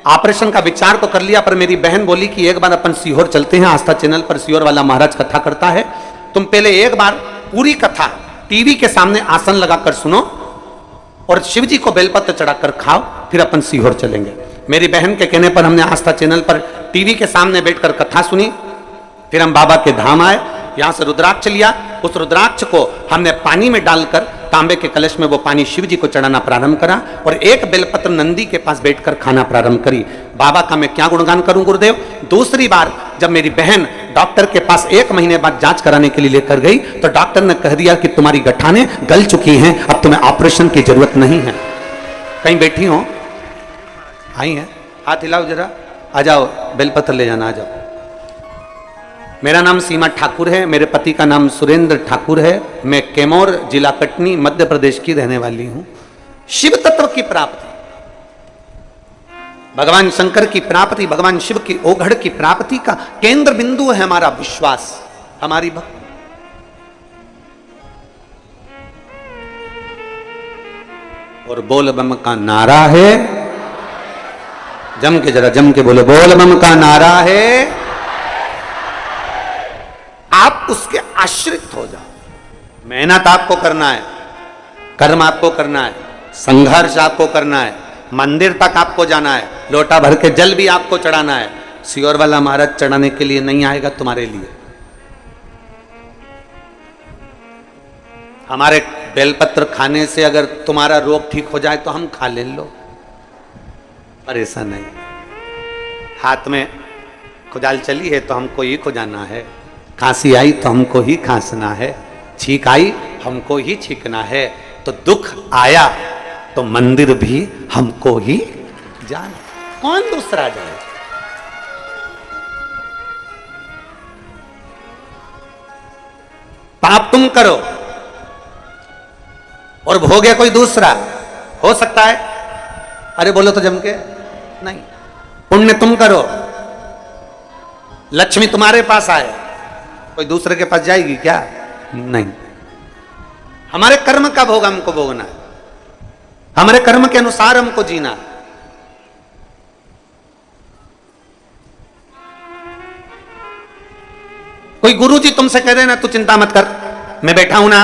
ऑपरेशन का विचार तो कर लिया, पर मेरी बहन बोली कि एक बार अपन सीहोर चलते हैं, आस्था चैनल पर सीहोर वाला महाराज कथा करता है, तुम पहले एक बार पूरी कथा टीवी के सामने आसन लगाकर सुनो और शिव जी को बेलपत्र चढ़ाकर खाओ, फिर अपन सीहोर चलेंगे। मेरी बहन के कहने पर हमने आस्था चैनल पर टीवी के सामने बैठकर कथा सुनी। फिर हम बाबा के धाम आए, यहाँ से रुद्राक्ष लिया, उस रुद्राक्ष को हमने पानी में डालकर तांबे के कलश में वो पानी शिव जी को चढ़ाना प्रारंभ करा और एक बेलपत्र नंदी के पास बैठकर खाना प्रारंभ करी। बाबा का मैं क्या गुणगान करूं गुरुदेव। दूसरी बार जब मेरी बहन डॉक्टर के पास 1 महीने बाद जांच कराने के लिए लेकर गई तो डॉक्टर ने कह दिया कि तुम्हारी गठाने गल चुकी हैं, अब तुम्हें ऑपरेशन की जरूरत नहीं है। कहीं बैठी हो आई हैं, हाथ हिलाओ जरा, आ जाओ, बेलपत्र ले जाना, आ जाओ। मेरा नाम सीमा ठाकुर है, मेरे पति का नाम सुरेंद्र ठाकुर है। मैं कैमोर जिला कटनी मध्य प्रदेश की रहने वाली हूं। शिव तत्व की प्राप्ति, भगवान शंकर की प्राप्ति, भगवान शिव की ओघड़ की प्राप्ति का केंद्र बिंदु है हमारा विश्वास, हमारी भक्ति। और बोल बम का नारा है, जम के जरा जम के बोलो, बोल बम का नारा है। आप उसके आश्रित हो जाओ। मेहनत आपको करना है, कर्म आपको करना है, संघर्ष आपको करना है, मंदिर तक आपको जाना है, लोटा भर के जल भी आपको चढ़ाना है। सियोर वाला महाराज चढ़ाने के लिए नहीं आएगा तुम्हारे लिए। हमारे बेलपत्र खाने से अगर तुम्हारा रोग ठीक हो जाए तो हम खा ले लो, पर ऐसा नहीं। हाथ में खुजाल चली है तो हमको ही खुजाना है, खांसी आई तो हमको ही खांसना है, छींक आई हमको ही छींकना है, तो दुख आया तो मंदिर भी हमको ही जाना, कौन दूसरा जाए। पाप तुम करो और भोगे कोई दूसरा, हो सकता है? अरे बोलो तो जम के, नहीं। पुण्य तुम करो, लक्ष्मी तुम्हारे पास आए, कोई दूसरे के पास जाएगी क्या? नहीं। हमारे कर्म का भोग हमको भोगना है, हमारे कर्म के अनुसार हमको जीना है। कोई गुरुजी तुमसे कह देना तू चिंता मत कर, मैं बैठा हूं ना,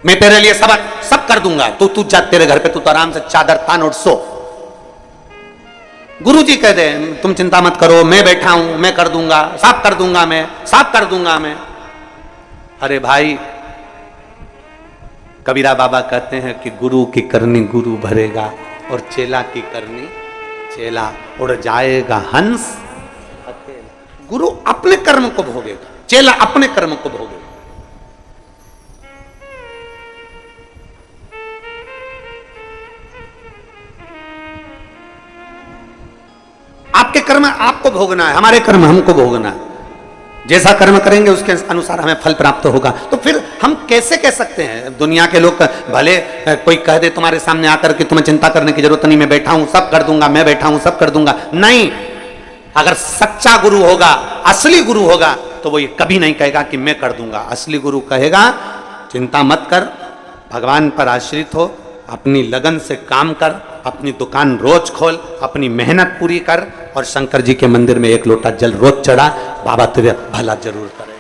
मैं तेरे लिए सब कर दूंगा, तू जा तेरे घर पे, तू तो आराम से चादर तान और सो। गुरुजी कह दे तुम चिंता मत करो, मैं बैठा हूं, मैं कर दूंगा, साफ कर दूंगा, मैं साफ कर दूंगा मैं। अरे भाई, कबीरा बाबा कहते हैं कि गुरु की करनी गुरु भरेगा और चेला की करनी चेला, उड़ जाएगा हंस अकेला। गुरु अपने कर्म को भोगेगा, चेला अपने कर्म को भोगेगा। आपके कर्म आपको भोगना है, हमारे कर्म हमको भोगना है। जैसा कर्म करेंगे उसके अनुसार हमें फल प्राप्त होगा। तो फिर हम कैसे कह सकते हैं? दुनिया के लोग भले कोई कह दे तुम्हारे सामने आकर कि तुम्हें चिंता करने की जरूरत नहीं, मैं बैठा हूं सब कर दूंगा, मैं बैठा हूं सब कर दूंगा, नहीं। अगर सच्चा गुरु होगा, असली गुरु होगा, तो वो ये कभी नहीं कहेगा कि मैं कर दूंगा। असली गुरु कहेगा चिंता मत कर, भगवान पर आश्रित हो, अपनी लगन से काम कर, अपनी दुकान रोज खोल, अपनी मेहनत पूरी कर और शंकर जी के मंदिर में एक लोटा जल रोज चढ़ा, बाबा तेरे भला जरूर करेगा।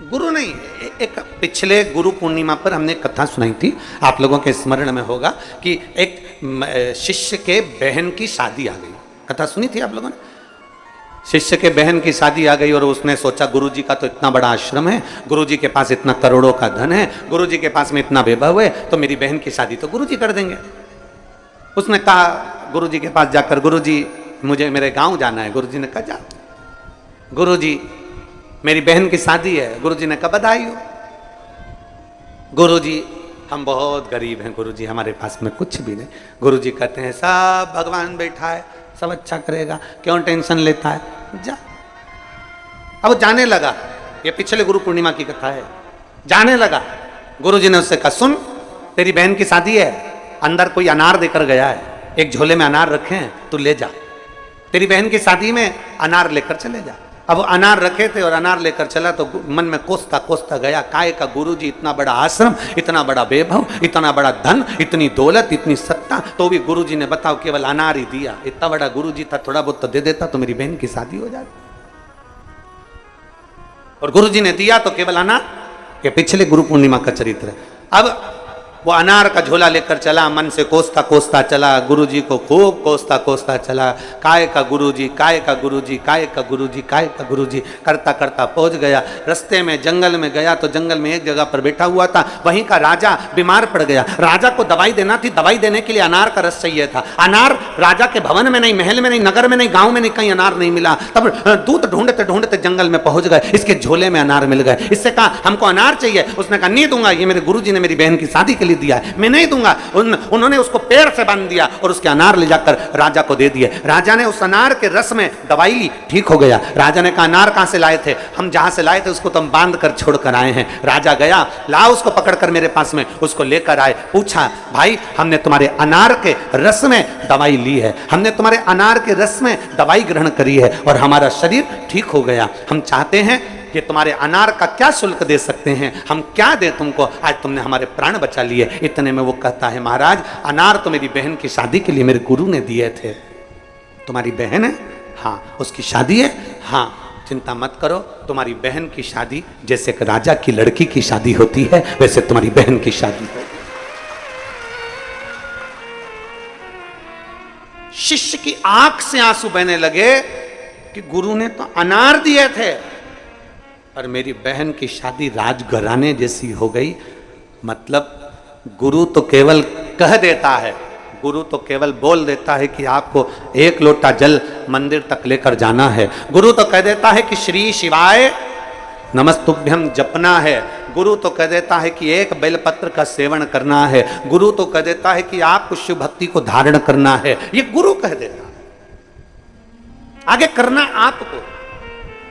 गुरु नहीं। एक पिछले गुरु पूर्णिमा पर हमने कथा सुनाई थी, आप लोगों के स्मरण में होगा कि एक शिष्य के बहन की शादी आ गई। कथा सुनी थी आप लोगों ने? शिष्य के बहन की शादी आ गई और उसने सोचा गुरुजी का तो इतना बड़ा आश्रम है, गुरुजी के पास इतना करोड़ों का धन है, गुरुजी के पास में इतना वैभव है, तो मेरी बहन की शादी तो गुरुजी कर देंगे। उसने कहा गुरुजी के पास जाकर, गुरुजी मुझे मेरे गांव जाना है। गुरुजी ने कहा जा। गुरुजी मेरी बहन की शादी है। गुरुजी ने कहा बधाई हो। गुरुजी हम बहुत गरीब हैं गुरुजी, हमारे पास में कुछ भी नहीं। गुरुजी कहते हैं सब भगवान बैठा है, सब अच्छा करेगा, क्यों टेंशन लेता है, जा। अब जाने लगा, ये पिछले गुरु पूर्णिमा की कथा है। जाने लगा, गुरुजी ने उससे कहा सुन, तेरी बहन की शादी है, अंदर कोई अनार देकर गया है, एक झोले में अनार रखे हैं, तू ले जा। तेरी बहन की शादी में अनार लेकर चले जा। अब अनार रखे थे और अनार लेकर चला तो मन में कोसता कोसता गया, काय का गुरुजी, इतना बड़ा आश्रम, इतना बड़ा वैभव, इतना बड़ा धन, इतनी दौलत, इतनी सत्ता, तो भी गुरुजी ने बताओ केवल अनार ही दिया। इतना बड़ा गुरुजी था, थोड़ा बहुत तो दे देता तो मेरी बहन की शादी हो जाती। और गुरुजी ने दिया तो केवल अनार। ये पिछले गुरु पूर्णिमा का चरित्र है। अब वो अनार का झोला लेकर चला, मन से कोसता कोसता चला, गुरुजी को खूब कोसता कोसता चला। काय का गुरुजी, काय का गुरुजी, काय का गुरुजी, काय का गुरुजी करता करता पहुंच गया। रास्ते में जंगल में गया तो जंगल में एक जगह पर बैठा हुआ था, वहीं का राजा बीमार पड़ गया। राजा को दवाई देना थी, दवाई देने के लिए अनार का रस चाहिए था। अनार राजा के भवन में नहीं, महल में नहीं, नगर में नहीं, गाँव में नहीं, कहीं अनार नहीं मिला। तब दूध ढूंढते ढूंढते जंगल में पहुंच गए, इसके झोले में अनार मिल गए। इससे कहा हमको अनार चाहिए। उसने कहा नहीं दूंगा, ये मेरे गुरुजी ने मेरी बहन की शादी के लिए लिए दिया है, मैं नहीं दूंगा। उन्होंने उसको पेड़ से बांध दिया और उसके अनार ले जाकर राजा को दे दिए। राजा ने उस अनार के रस में दवाई ली, ठीक हो गया। राजा ने कहा अनार कहां से लाए थे? हम जहां से लाए थे उसको तो हम बांध कर छोड़ कर आए हैं। राजा गया, ला उसको पकड़कर मेरे पास में, उसको लेकर आए। पूछा भाई हमने तुम्हारे अनार के रस में दवाई ली है, हमने तुम्हारे अनार के रस में दवाई ग्रहण करी है और हमारा शरीर ठीक हो गया। हम चाहते हैं कि तुम्हारे अनार का क्या शुल्क दे सकते हैं, हम क्या दें तुमको, आज तुमने हमारे प्राण बचा लिए। इतने में वो कहता है महाराज अनार तो मेरी बहन की शादी के लिए मेरे गुरु ने दिए थे। तुम्हारी बहन है? हाँ। उसकी शादी है? हाँ। चिंता मत करो, तुम्हारी बहन की शादी जैसे एक राजा की लड़की की शादी होती है वैसे तुम्हारी बहन की शादी हो। शिष्य की आंख से आंसू बहने लगे कि गुरु ने तो अनार दिए थे पर मेरी बहन की शादी राजघराने जैसी हो गई। मतलब गुरु तो केवल कह देता है, गुरु तो केवल बोल देता है कि आपको एक लोटा जल मंदिर तक लेकर जाना है। गुरु तो कह देता है कि श्री शिवाय नमस्तुभ्यम जपना है। गुरु तो कह देता है कि एक बेलपत्र का सेवन करना है। गुरु तो कह देता है कि आपको शिव भक्ति को धारण करना है। ये गुरु कह देता है। आगे करना आपको,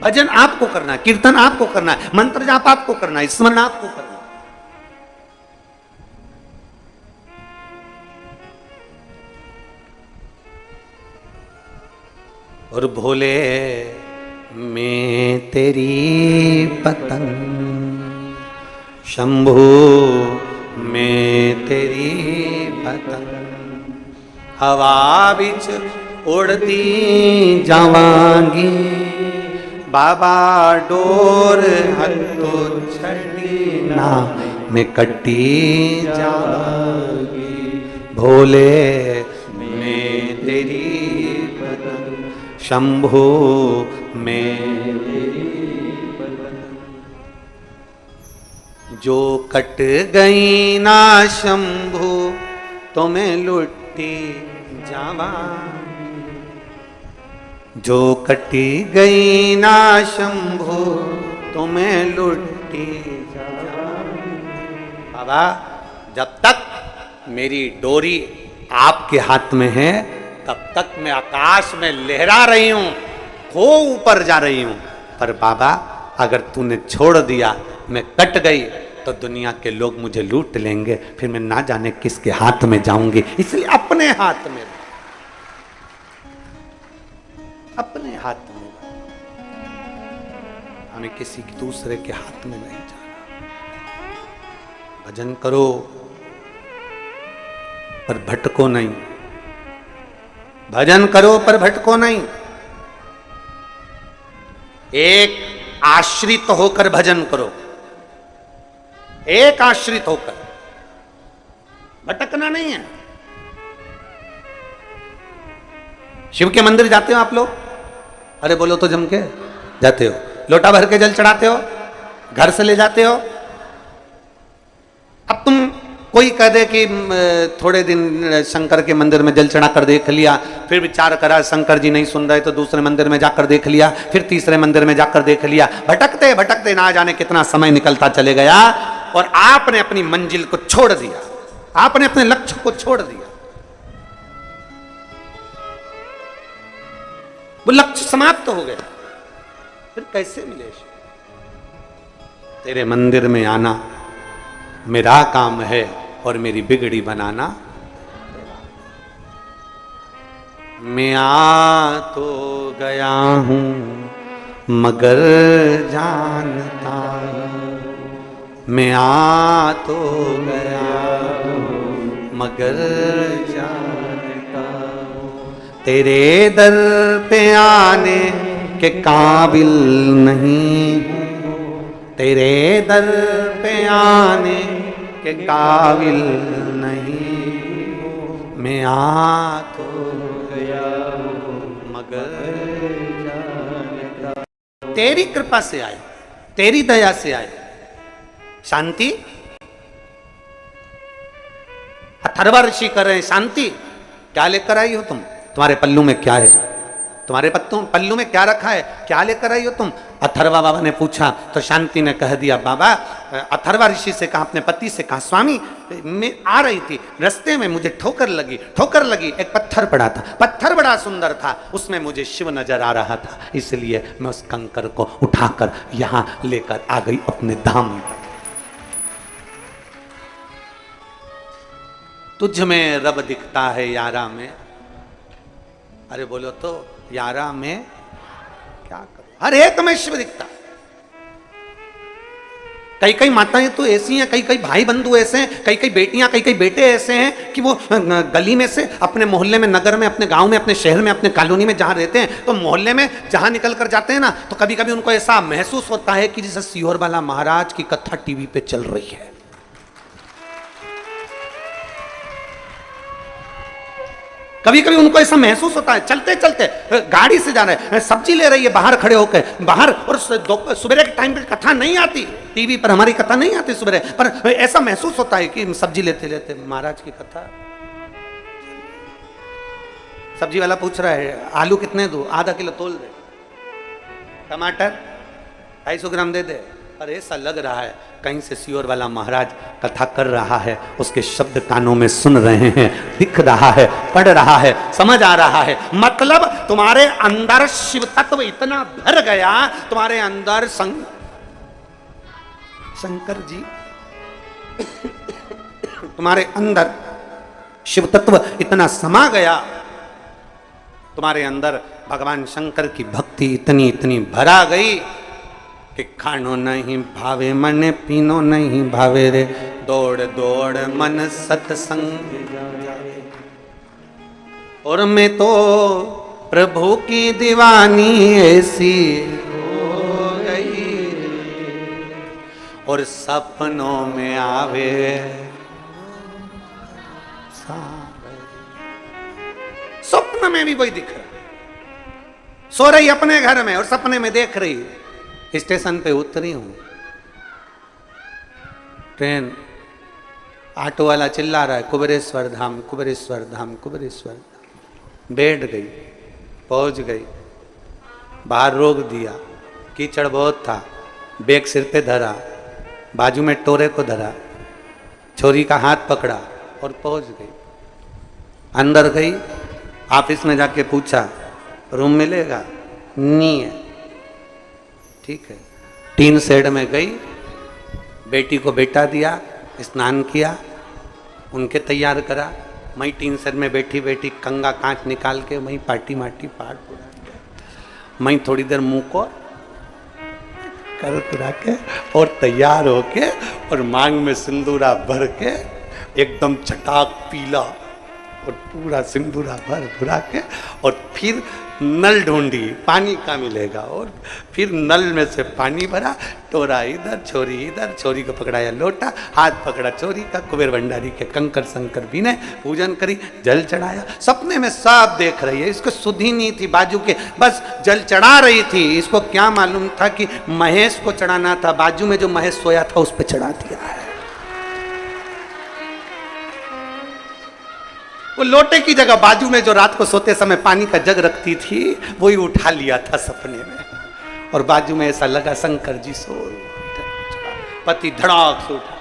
भजन आपको करना है, कीर्तन आपको करना है, मंत्र जाप आपको करना है, स्मरण आपको करना है। और भोले मैं तेरी पतंग, शंभू मैं तेरी पतंग, हवा बिच उड़ती जावांगी, बाबा डोर हथो छड़ी ना मैं कट्टी जावांगी। भोले मैं तेरी पतंग, शंभू मैं तेरी पतंग, जो कट गई ना शंभू तो मैं लुट्टी जावांगी, जो कटी गई ना शंभू तो मैं लुट्टी जावांगी। बाबा जब तक मेरी डोरी आपके हाथ में है तब तक मैं आकाश में लहरा रही हूं, खो ऊपर जा रही हूं। पर बाबा अगर तूने छोड़ दिया, मैं कट गई तो दुनिया के लोग मुझे लूट लेंगे, फिर मैं ना जाने किसके हाथ में जाऊंगी। इसलिए अपने हाथ में, अपने हाथ में, हमें किसी दूसरे के हाथ में नहीं जाना। भजन करो पर भटको नहीं, भजन करो पर भटको नहीं। एक आश्रित होकर भजन करो, एक आश्रित होकर, भटकना नहीं है। शिव के मंदिर जाते हो आप लोग? अरे बोलो तो जम के जाते हो। लोटा भर के जल चढ़ाते हो, घर से ले जाते हो। अब तुम कोई कह दे कि थोड़े दिन शंकर के मंदिर में जल चढ़ा कर देख लिया, फिर विचार करा शंकर जी नहीं सुन रहे तो दूसरे मंदिर में जाकर देख लिया, फिर तीसरे मंदिर में जाकर देख लिया। भटकते भटकते ना जाने कितना समय निकलता चले गया और आपने अपनी मंजिल को छोड़ दिया, आपने अपने लक्ष्य को छोड़ दिया। वो लक्ष्य समाप्त हो गया, फिर कैसे मिले? तेरे मंदिर में आना मेरा काम है और मेरी बिगड़ी बनाना। मैं आ तो गया हूं मगर जानता हूं, मैं आ तो गया हूं मगर जानता हूं, तेरे दर पे आने के काबिल नहीं हूं, तेरे दर पे आने के काबिल नहीं, मैं आ तो गया मगर जानता। तेरी कृपा से आए, तेरी दया से आए। शांति, अथर्वा ऋषि कर रहे हैं शांति। क्या लेकर आई हो तुम? तुम्हारे पल्लू में क्या है? तुम्हारे पल्लू में क्या रखा है? क्या लेकर आई हो तुम? अथर्वा बाबा ने पूछा तो शांति ने कह दिया बाबा अथर्वा ऋषि से कहा, अपने पति से कहा, स्वामी मैं आ रही थी, रास्ते में मुझे ठोकर लगी, एक पत्थर पड़ा था, पत्थर बड़ा सुंदर था, उसमें मुझे शिव नजर आ रहा था, इसलिए मैं उस कंकर को उठाकर यहां लेकर आ गई अपने धाम पर। तुझ में रब दिखता है यारा में। अरे बोलो तो यारा में क्या करो, हर एक में शिव दिखता। कई कई माताएं तो ऐसी हैं, कई कई भाई बंधु ऐसे हैं, कई कई बेटियां, कई कई बेटे ऐसे हैं कि वो गली में से अपने मोहल्ले में, नगर में, अपने गांव में, अपने शहर में, अपने कॉलोनी में जहां रहते हैं, तो मोहल्ले में जहां निकल कर जाते हैं ना, तो कभी कभी उनको ऐसा महसूस होता है कि जैसे सीहोर वाला महाराज की कथा टीवी पे चल रही है। कभी कभी उनको ऐसा महसूस होता है, चलते चलते गाड़ी से जा रहे हैं, सब्जी ले रही है बाहर खड़े होकर बाहर, और सुबह के टाइम पे कथा नहीं आती टीवी पर, हमारी कथा नहीं आती सुबह, पर ऐसा महसूस होता है कि सब्जी लेते लेते महाराज की कथा। सब्जी वाला पूछ रहा है आलू कितने दूं, आधा किलो तोल दे, टमाटर 250 ग्राम दे दे। अरे ऐसा लग रहा है कहीं से सीहोर वाला महाराज कथा कर रहा है, उसके शब्द कानों में सुन रहे हैं, दिख रहा है, पढ़ रहा है, समझ आ रहा है। मतलब तुम्हारे अंदर शिव तत्व इतना भर गया, तुम्हारे अंदर शंकर जी तुम्हारे अंदर शिव तत्व इतना समा गया, तुम्हारे अंदर भगवान शंकर की भक्ति इतनी इतनी भरा गई कि खानो नहीं भावे मन, पीनो नहीं भावे रे, दौड़ दौड़ मन सत्संग जावे। और मैं तो प्रभु की दीवानी ऐसी हो गई, और सपनों में आवे स्वप्न में भी वही दिख रहा, सो रही अपने घर में और सपने में देख रही। स्टेशन पे उतरी हूं, ट्रेन, ऑटो वाला चिल्ला रहा है कुबेरेश्वर धाम, कुबेरेश्वर धाम, कुबेरेश्वर धाम। बैठ गई, पहुंच गई, बाहर रोक दिया, कीचड़ बहुत था, बैग सिर पे धरा, बाजू में टोरे को धरा, छोरी का हाथ पकड़ा और पहुंच गई। अंदर गई, ऑफिस में जाके पूछा रूम मिलेगा, नहीं है, ठीक है। टीन शेड में गई, बेटी को बेटा दिया, स्नान किया, उनके तैयार करा, मैं टीन शेड में बैठी बैठी कंगा कांच निकाल के वहीं पार्टी माटी पाट पुरा के, मैं थोड़ी देर मुंह को कर पुरा के और तैयार होके और मांग में सिंदूरा भर के एकदम चटाक पीला और पूरा सिंदूरा भर भुरा के, और फिर नल ढूंढी पानी का मिलेगा, और फिर नल में से पानी भरा, टोरा इधर छोरी इधर, छोरी को पकड़ाया लोटा, हाथ पकड़ा छोरी का, कुबेर भंडारी के कंकर शंकर बीने, पूजन करी, जल चढ़ाया। सपने में सब देख रही है, इसको सुधी नहीं थी बाजू के, बस जल चढ़ा रही थी। इसको क्या मालूम था कि महेश को चढ़ाना था, बाजू में जो महेश सोया था उस पर चढ़ा दिया है। वो लोटे की जगह बाजू में जो रात को सोते समय पानी का जग रखती थी, वही उठा लिया था सपने में, और बाजू में ऐसा लगा शंकर जी सो, पति धड़ाक से उठा।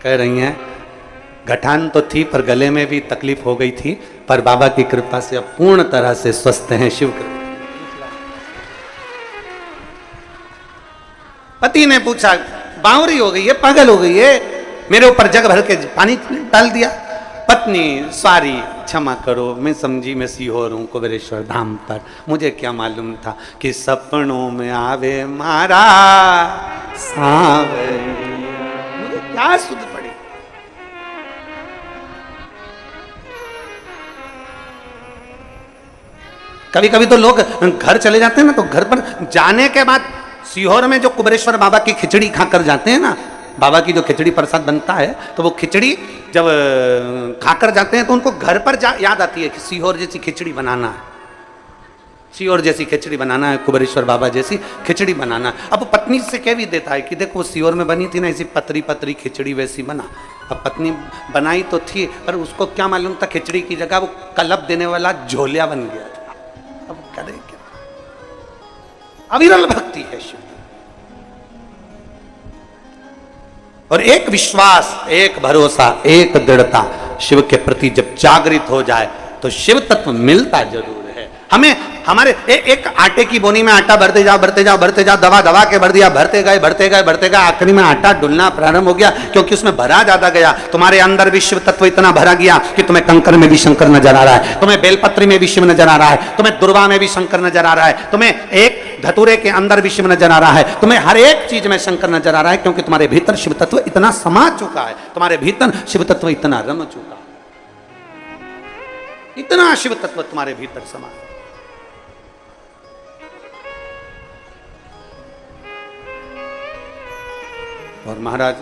कह रही हैं गठान तो थी पर गले में भी तकलीफ हो गई थी, पर बाबा की कृपा से अब पूर्ण तरह से स्वस्थ हैं। शिव कृपा। पति ने पूछा बावरी हो गई है, पागल हो गई है, मेरे ऊपर जग भर के पानी डाल दिया। पत्नी सॉरी क्षमा करो, मैं समझी मैं सीहोर हूं कुबेरेश्वर धाम पर, मुझे क्या मालूम था कि सपनों में आवे मारा सावे, मुझे क्या सुध पड़ी। कभी कभी तो लोग घर चले जाते हैं ना, तो घर पर जाने के बाद सीहोर में जो कुबेरेश्वर बाबा की खिचड़ी खाकर जाते हैं ना, बाबा की जो खिचड़ी प्रसाद बनता है, तो वो खिचड़ी जब खाकर जाते हैं तो उनको घर पर याद आती है कि सीहोर जैसी खिचड़ी बनाना है। सीहोर जैसी खिचड़ी बनाना है, कुबेरेश्वर बाबा जैसी खिचड़ी बनाना है। अब पत्नी से कह भी देता है कि देखो सीहोर में बनी थी ना ऐसी पतरी पतरी खिचड़ी, वैसी बना। अब पत्नी बनाई तो थी, पर उसको क्या मालूम था खिचड़ी की जगह वो कलब देने वाला झोलिया बन गया था। अब करे क्या? अविरल भक्ति है शिव, और एक विश्वास, एक भरोसा, एक दृढ़ता शिव के प्रति जब जागृत हो जाए तो शिव तत्व मिलता जरूर है हमें। हमारे एक आटे की बोनी में आटा भरते जाओ भरते जाओ भरते जाओ, दबा दबा के भर दिया, भरते गए भरते गए भरते गए, आखिरी में आटा डुलना प्रारंभ हो गया क्योंकि उसमें भरा ज्यादा गया। तुम्हारे अंदर भी शिव तत्व इतना भरा गया कि तुम्हें कंकर में भी शंकर नजर आ रहा है, तुम्हें बेलपत्री में भी शिव नजर आ रहा है, तुम्हें दुर्वा में भी शंकर नजर आ रहा है, तुम्हें एक धतूरे के अंदर भी शिव नजर आ रहा है, तुम्हें हर एक चीज में शंकर नजर आ रहा है, क्योंकि तुम्हारे भीतर शिव तत्व इतना समा चुका है, तुम्हारे भीतर शिव तत्व इतना रम चुका है, इतना शिव तत्व तुम्हारे भीतर समा। और महाराज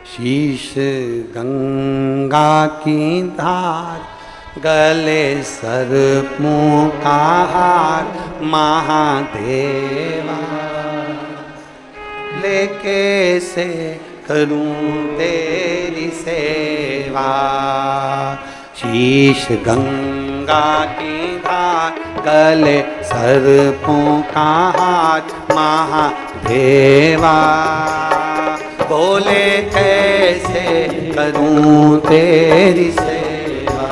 शीश गंगा की धार, गले सर्पों का हार, महादेवा लेके से करूं तेरी सेवा। शीश गंगा की धार, गले सर्पों का हाथ, महादेवा बोले कैसे करूं तेरी सेवा।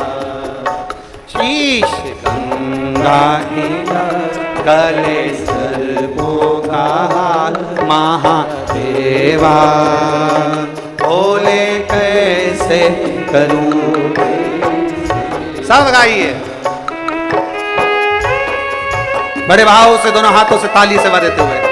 शीश गंगा की धार, गले सर्पों का हाथ, महादेवा बोले कैसे करूं। सब गाइए बड़े भाव से, दोनों हाथों से ताली से बजाते हुए।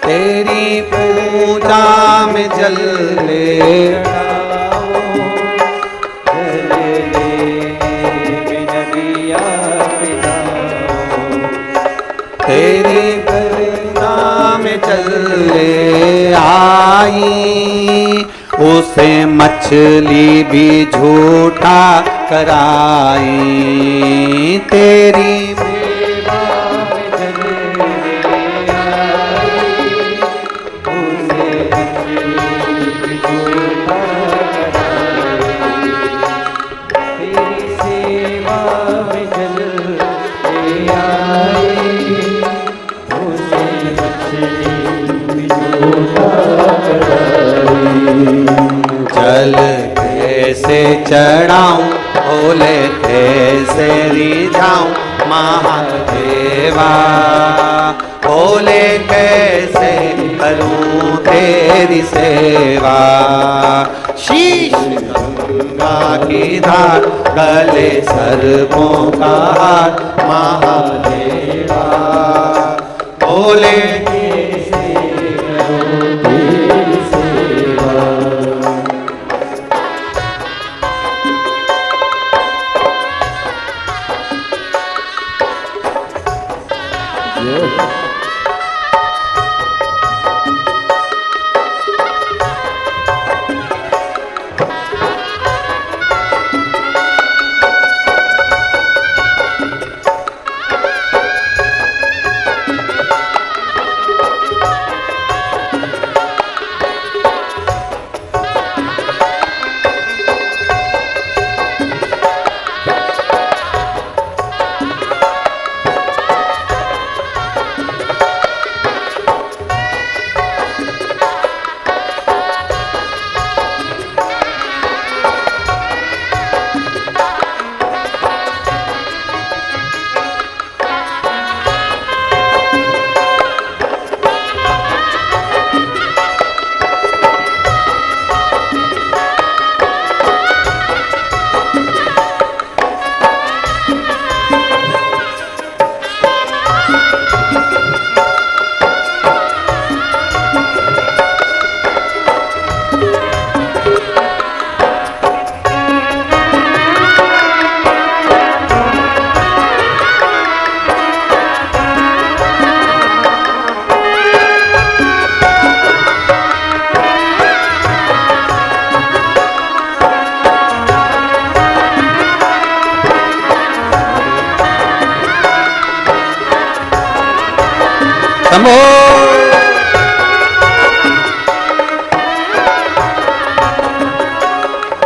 तेरी पूजा में जल ले तेरी पूजा में जल ले आई, उसे मछली भी झूठा कराई। तेरी जल कैसे चढ़ाऊं, भोले कैसे रिझाऊं, महादेवा भोले कैसे करूं तेरी सेवा। शीश गंगा की धार, गले सर्पों का हार, महादेवा भोले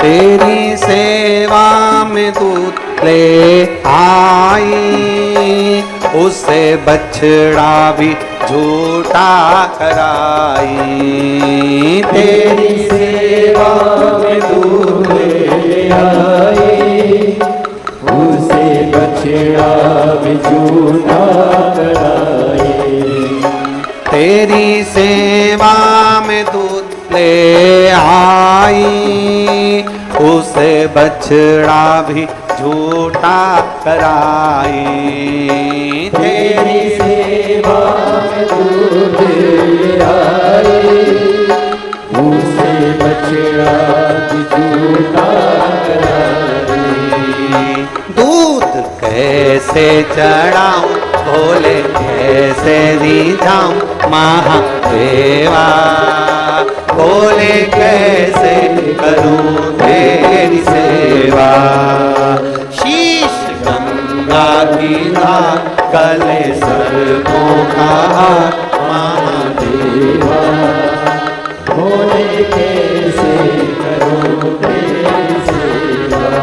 तेरी सेवा में दूध ले आई, उसे बछड़ा भी झूठा कराई। तेरी सेवा में दूध ले आई, उसे बछड़ा भी झूठा कराई। तेरी सेवा में दूध ले आई, उसे बछड़ा भी झूठा कराई। तेरी सेवा में दूध ले आई, उसे बछड़ा भी झूठा कराई। दूध कैसे चढ़ाऊं भोले कैसे रिझाऊं महादेवा, भोले कैसे करूं तेरी सेवा। शीश गंगा की धार गले सर्पों का हार महादेवा, भोले कैसे करूं तेरी सेवा।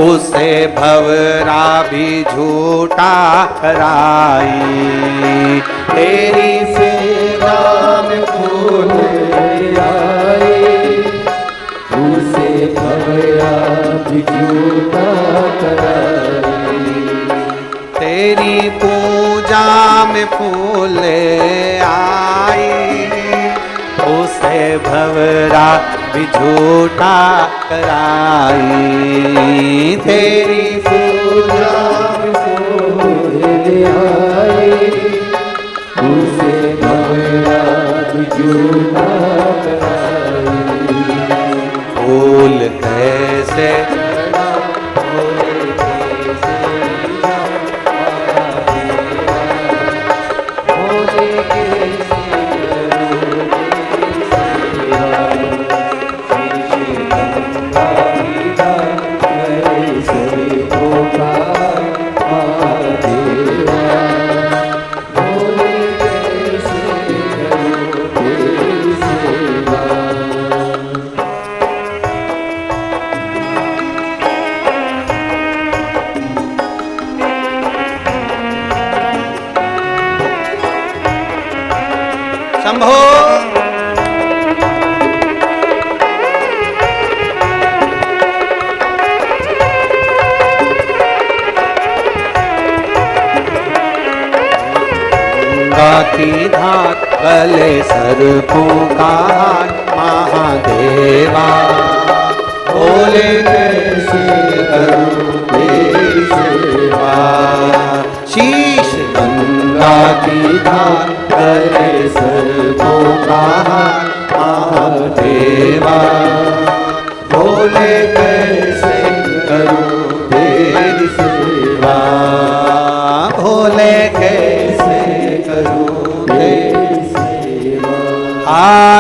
उसे भवरा भी झूठा कराई। तेरी सेवा में फूल आई, उसे भवरा भी झूठा कराई। तेरी पूजा में फूल आई, उसे भवरा भी झूठा कराई। तेरी पूजा में फूल आई, उसे भवरा भी झूठा कराई। फूल कैसे शंभो। गंगा की धार गले सर्पों का हार महादेवा, भोले कैसे करूं तेरी सेवा। शीश गंगा की धार गले सर्पों का हार महादेवा, भोले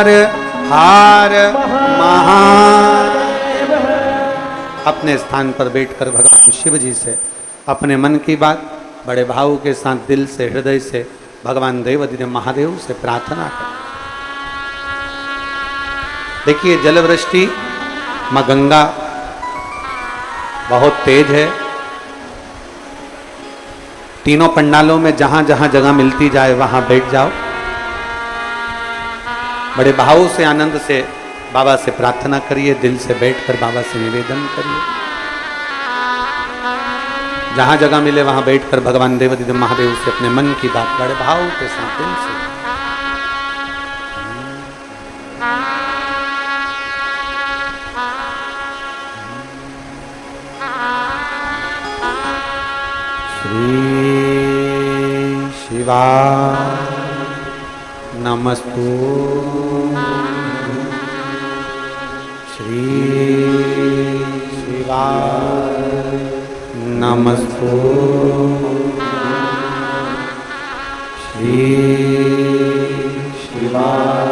हार हार महादेव। अपने स्थान पर बैठकर भगवान शिव जी से अपने मन की बात बड़े भाव के साथ दिल से हृदय से भगवान देवाधिदेव महादेव से प्रार्थना कर। देखिए जलवृष्टि मां गंगा बहुत तेज है। तीनों पंडालों में जहां जहां जगह मिलती जाए वहां बैठ जाओ। बड़े भाव से आनंद से बाबा से प्रार्थना करिए, दिल से बैठकर बाबा से निवेदन करिए। जहां जगह मिले वहां बैठकर भगवान देवाधिदेव महादेव से अपने मन की बात बड़े भाव के साथ दिल से। श्री शिवाय नमस्तु। श्री शिवाय नमस्तु। श्री शिवाय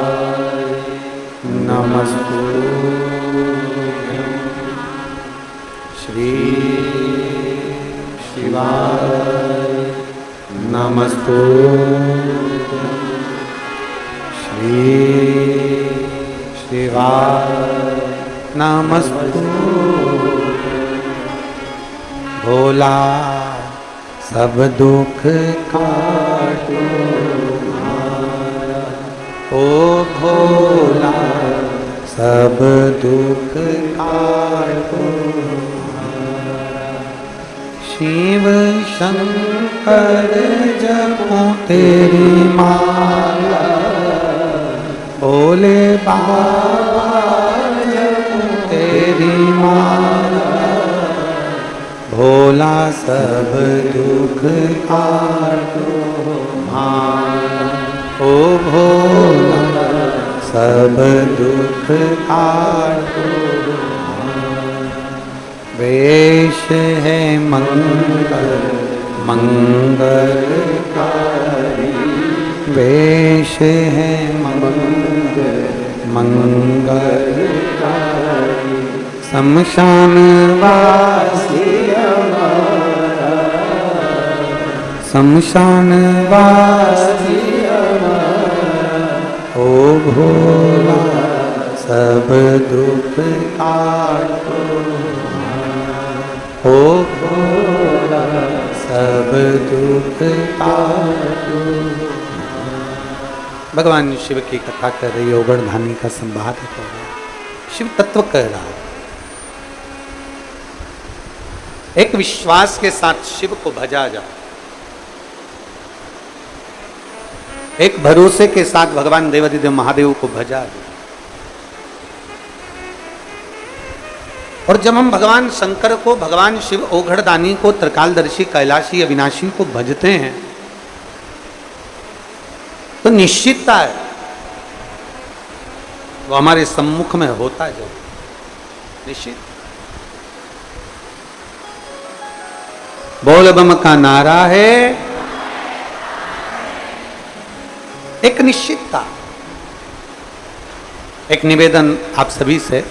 नमस्तु। श्री शिवाय नमस्तु। श्री शिवाय नमस्तु। भोला सब दुख काटो ओ भोला सब दुख काटो। शिव शंकर जपो तेरी माला भोले बाबा जपो तेरी माला। भोला सब दुख काटो माला ओ भोला सब दुख काटो। वेश है मंगल मंगलकारी। वेश है मंगल मंगलकारी। शमशान वासी हमारा शमशान वासी हमारा ओ भोला सब दुख काटो ओ भोला सब दुख काटो। भगवान शिव की कथा कर रही है, ओगड़धानी का संवाद कर रहा है, शिव तत्व कह रहा है। एक विश्वास के साथ शिव को भजा जाए, एक भरोसे के साथ भगवान देवाधिदेव महादेव को भजा जाए। और जब हम भगवान शंकर को, भगवान शिव ओघड़दानी को, त्रिकालदर्शी कैलाशी अविनाशी को भजते हैं तो निश्चितता है वो हमारे सम्मुख में होता है। जब निश्चित बोल बम का नारा है, एक निश्चितता। एक निवेदन आप सभी से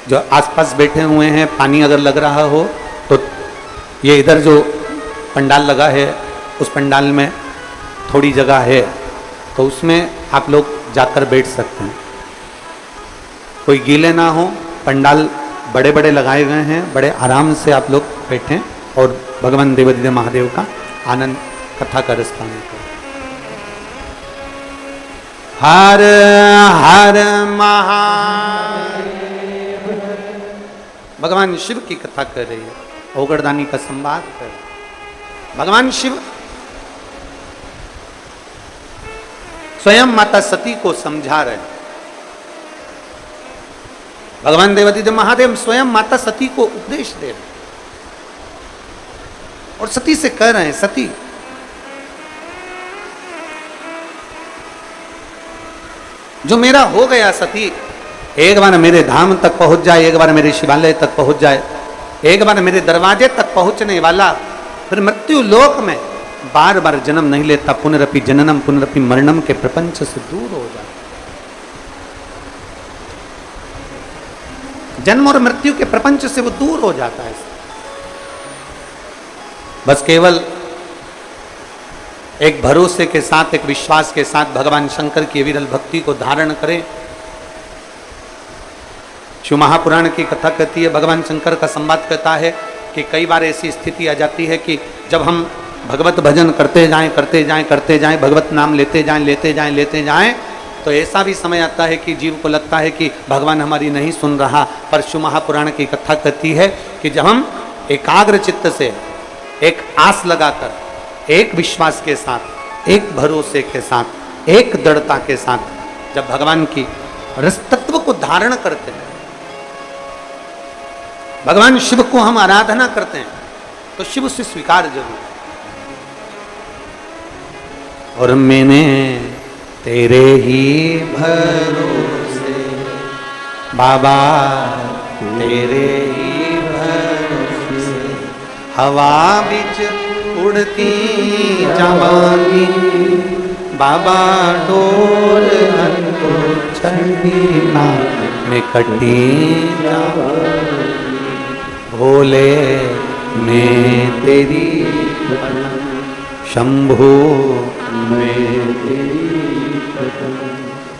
जो आसपास बैठे हुए हैं, पानी अगर लग रहा हो तो ये इधर जो पंडाल लगा है उस पंडाल में थोड़ी जगह है तो उसमें आप लोग जाकर बैठ सकते हैं। कोई गीले ना हो, पंडाल बड़े बड़े लगाए गए हैं, बड़े आराम से आप लोग बैठें और भगवान देवाधिदेव महादेव का आनंद कथा का रस पान करें। हर हर महादेव। भगवान शिव की कथा कर रही है, ओगड़दानी का संवाद कर रही है। भगवान शिव स्वयं माता सती को समझा रहे हैं। भगवान देवाधिदेव महादेव स्वयं माता सती को उपदेश दे रहे हैं और सती से कह रहे हैं, सती जो मेरा हो गया सती, एक बार मेरे धाम तक पहुंच जाए, एक बार मेरे शिवालय तक पहुंच जाए, एक बार मेरे दरवाजे तक पहुंचने वाला फिर मृत्यु लोक में बार बार जन्म नहीं लेता, पुनरपि जननम पुनरपि मरणम के प्रपंच से दूर हो जाए। जन्म और मृत्यु के प्रपंच से वो दूर हो जाता है। बस केवल एक भरोसे के साथ, एक विश्वास के साथ भगवान शंकर की विरल भक्ति को धारण करें। शिव महापुराण की कथा कहती है, भगवान शंकर का संवाद कहता है कि कई बार ऐसी स्थिति आ जाती है कि जब हम भगवत भजन करते जाएं, भगवत नाम लेते जाएं, तो ऐसा भी समय आता है कि जीव को लगता है कि भगवान हमारी नहीं सुन रहा। पर शिव महापुराण की कथा कहती है कि जब हम एकाग्र चित्त से, एक आस लगाकर, एक विश्वास के साथ, एक भरोसे के साथ, एक दृढ़ता के साथ जब भगवान की रस तत्व को धारण करते हैं, भगवान शिव को हम आराधना करते हैं, तो शिव से स्वीकार जरूर। और मैंने तेरे ही भरोसे बाबा, तेरे ही भरोसे हवा बिच उड़ती जवानी बाबा, डोल छड़ीना में कटी भोले मैं तेरी शंभो में तेरी।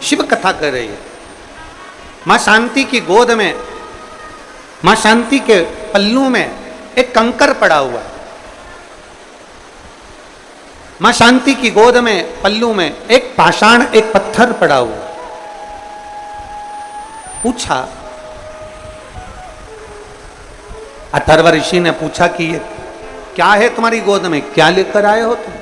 शिव कथा कर रही है। मां शांति की गोद में, मां शांति के पल्लू में एक कंकर पड़ा हुआ है। मां शांति की गोद में, पल्लू में एक पाषाण, एक पत्थर पड़ा हुआ है। पूछा, अथर्व ऋषि ने पूछा कि ये क्या है तुम्हारी गोद में, क्या लेकर आए हो तुम?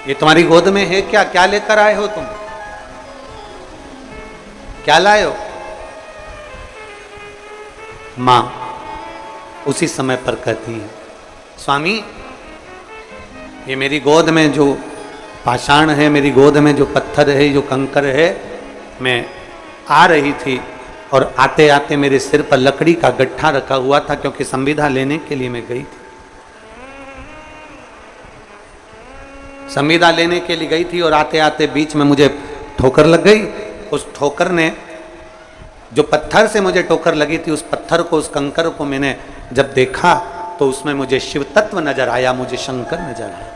ये तुम्हारी गोद में है क्या, क्या लेकर आए हो तुम, क्या लाए हो? मां उसी समय पर कहती है, स्वामी ये मेरी गोद में जो पाषाण है, मेरी गोद में जो पत्थर है, जो कंकर है, मैं आ रही थी और आते आते मेरे सिर पर लकड़ी का गट्ठा रखा हुआ था, क्योंकि संविदा लेने के लिए मैं गई थी। संविदा लेने के लिए गई थी और आते आते बीच में मुझे ठोकर लग गई। उस ठोकर ने, जो पत्थर से मुझे ठोकर लगी थी, उस पत्थर को, उस कंकर को मैंने जब देखा तो उसमें मुझे शिव तत्व नजर आया, मुझे शंकर नजर आया,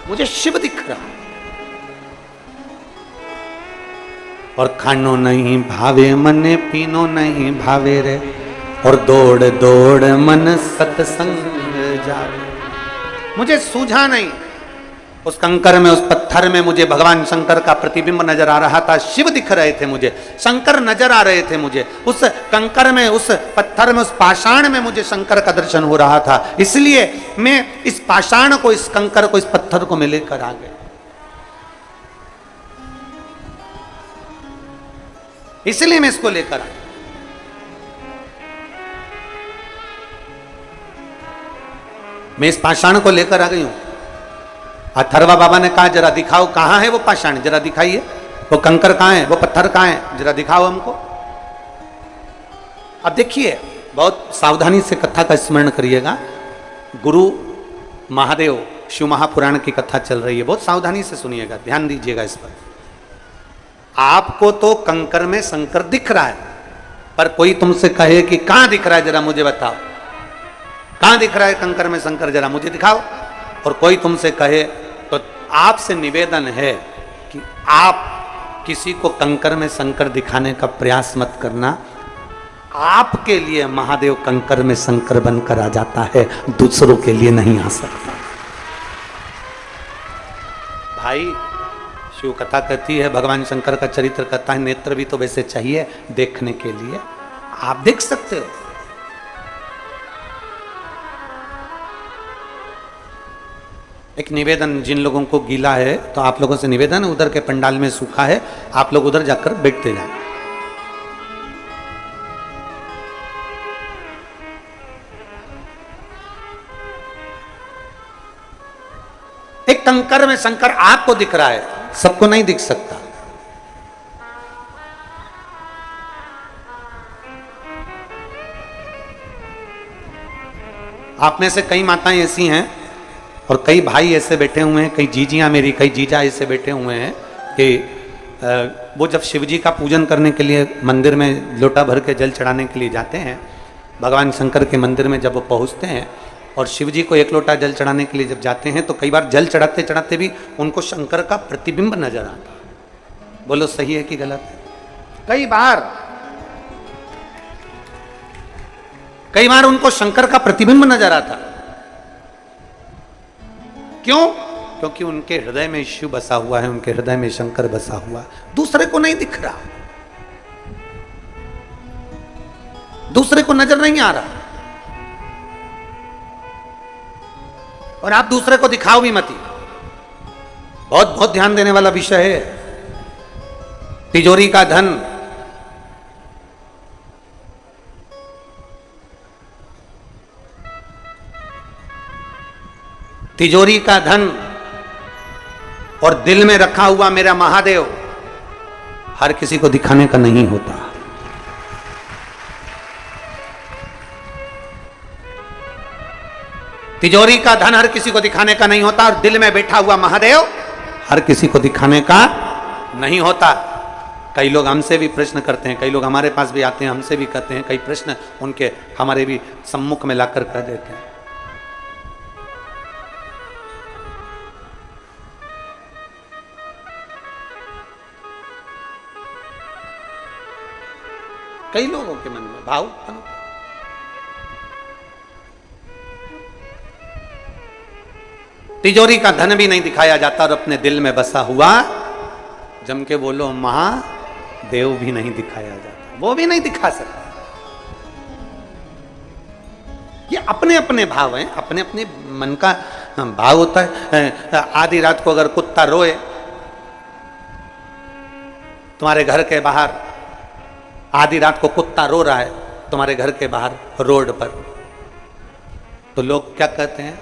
मुझे शिव दिख रहा। और खानो नहीं भावे मने, पीनो नहीं भावे रे, और दौड़ दौड़ मन सत्संग जावे। मुझे सूझा नहीं, उस कंकर में, उस पत्थर में मुझे भगवान शंकर का प्रतिबिंब नजर आ रहा था, शिव दिख रहे थे मुझे, शंकर नजर आ रहे थे मुझे। उस कंकर में, उस पत्थर में, उस पाषाण में मुझे शंकर का दर्शन हो रहा था। इसलिए मैं इस पाषाण को, इस कंकर को, इस पत्थर को मैं लेकर आ गया। इसलिए मैं इसको लेकर आया। मैं इस पाषाण को लेकर आ गई हूं। अथर्वा बाबा ने कहा, जरा दिखाओ कहां है वो पाषाण, जरा दिखाइए, वो कंकर कहां है, वो पत्थर कहां है, जरा दिखाओ हमको। अब देखिए, बहुत सावधानी से कथा का स्मरण करिएगा। गुरु महादेव शिव महापुराण की कथा चल रही है, बहुत सावधानी से सुनिएगा, ध्यान दीजिएगा इस पर। आपको तो कंकर में शंकर दिख रहा है, पर कोई तुमसे कहे कि कहां दिख रहा है, जरा मुझे बताओ, कहां दिख रहा है कंकर में शंकर, जरा मुझे दिखाओ। और कोई तुमसे कहे तो आपसे निवेदन है कि आप किसी को कंकर में शंकर दिखाने का प्रयास मत करना। आपके लिए महादेव कंकर में शंकर बनकर आ जाता है, दूसरों के लिए नहीं आ सकता। भाई शिव कथा कहती है, भगवान शंकर का चरित्र कहता है, नेत्र भी तो वैसे चाहिए देखने के लिए, आप देख सकते हो। एक निवेदन, जिन लोगों को गीला है तो आप लोगों से निवेदन है, उधर के पंडाल में सूखा है, आप लोग उधर जाकर बैठते जाए। एक कंकर में शंकर आपको दिख रहा है, सबको नहीं दिख सकता। आप में से कई माताएं ऐसी हैं और कई भाई ऐसे बैठे हुए हैं, कई जीजियां मेरी, कई जीजा ऐसे बैठे हुए हैं कि वो जब शिव जी का पूजन करने के लिए मंदिर में लोटा भर के जल चढ़ाने के लिए जाते हैं, भगवान शंकर के मंदिर में जब वो पहुँचते हैं और शिव जी को एक लोटा जल चढ़ाने के लिए जब जाते हैं तो कई बार जल चढ़ाते चढ़ाते भी उनको शंकर का प्रतिबिंब नजर आता है। बोलो सही है कि गलत है? कई बार उनको शंकर का प्रतिबिंब नजर आता। क्यों? क्योंकि उनके हृदय में शिव बसा हुआ है, उनके हृदय में शंकर बसा हुआ, दूसरे को नहीं दिख रहा, दूसरे को नजर नहीं आ रहा। और आप दूसरे को दिखाओ भी मत। बहुत बहुत ध्यान देने वाला विषय है। तिजोरी का धन, तिजोरी का धन और दिल में रखा हुआ मेरा महादेव हर किसी को दिखाने का नहीं होता। तिजोरी का धन हर किसी को दिखाने का नहीं होता और दिल में बैठा हुआ महादेव हर किसी को दिखाने का नहीं होता। कई लोग हमसे भी प्रश्न करते हैं, कई लोग हमारे पास भी आते हैं, हमसे भी करते हैं, कई प्रश्न उनके हमारे भी सम्मुख में लाकर कह देते हैं। कई लोगों के मन में भाव तिजोरी का धन भी नहीं दिखाया जाता और अपने दिल में बसा हुआ जम के बोलो महादेव भी नहीं दिखाया जाता, वो भी नहीं दिखा सकता। ये अपने अपने भाव हैं, अपने अपने मन का भाव होता है। आधी रात को अगर कुत्ता रोए तुम्हारे घर के बाहर, आधी रात को कुत्ता रो रहा है तुम्हारे घर के बाहर रोड पर, तो लोग क्या कहते हैं?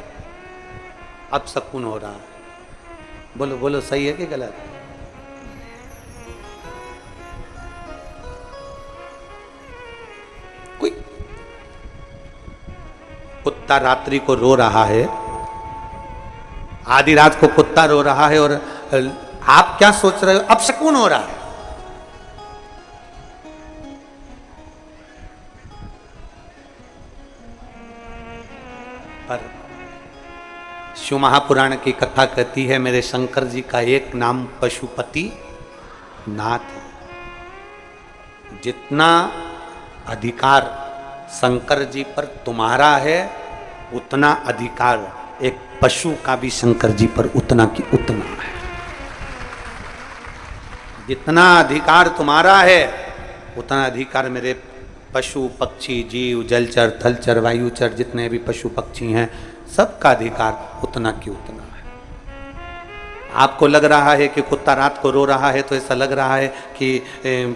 अब सुकून हो रहा है। बोलो बोलो सही है कि गलत? कोई कुत्ता रात्रि को रो रहा है, आधी रात को कुत्ता रो रहा है और आप क्या सोच रहे हो? अब सुकून हो रहा है। पर शिव महापुराण की कथा कहती है मेरे शंकर जी का एक नाम पशुपति नाथ है। जितना अधिकार शंकर जी पर तुम्हारा है उतना अधिकार एक पशु का भी शंकर जी पर उतना की उतना है। जितना अधिकार तुम्हारा है उतना अधिकार मेरे पशु पक्षी जीव जलचर थलचर वायुचर जितने भी पशु पक्षी हैं सबका अधिकार उतना की उतना है। आपको लग रहा है कि कुत्ता रात को रो रहा है तो ऐसा लग रहा है कि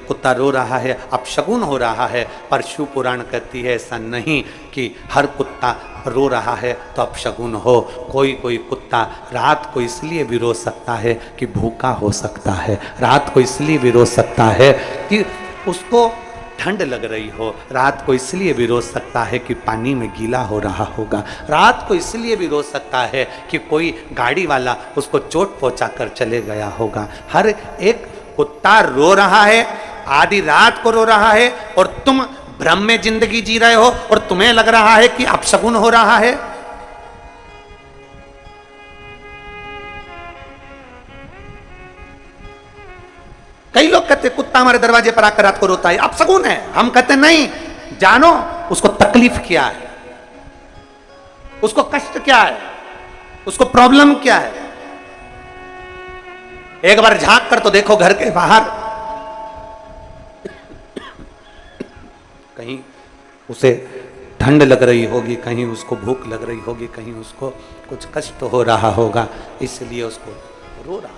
कुत्ता रो रहा है अपशगुन हो रहा है, पर शिव पुराण कहती है ऐसा नहीं कि हर कुत्ता रो रहा है तो अपशगुन हो। कोई कोई कुत्ता रात को इसलिए भी रो सकता है कि भूखा हो सकता है, रात को इसलिए भी रो सकता है कि उसको ठंड लग रही हो, रात को इसलिए भी रो सकता है कि पानी में गीला हो रहा होगा, रात को इसलिए भी रो सकता है कि कोई गाड़ी वाला उसको चोट पहुंचा कर चले गया होगा। हर एक कुत्ता रो रहा है, आधी रात को रो रहा है और तुम भ्रम में जिंदगी जी रहे हो और तुम्हें लग रहा है कि अपशगुन हो रहा है। कई लोग कहते कुत्ता हमारे दरवाजे पर आकर रात को रोता है अपशगुन है। हम कहते नहीं, जानो उसको तकलीफ क्या है, उसको कष्ट क्या है, उसको प्रॉब्लम क्या है। एक बार झांक कर तो देखो घर के बाहर, कहीं उसे ठंड लग रही होगी, कहीं उसको भूख लग रही होगी, कहीं उसको कुछ कष्ट हो रहा होगा, इसलिए उसको रो रहा।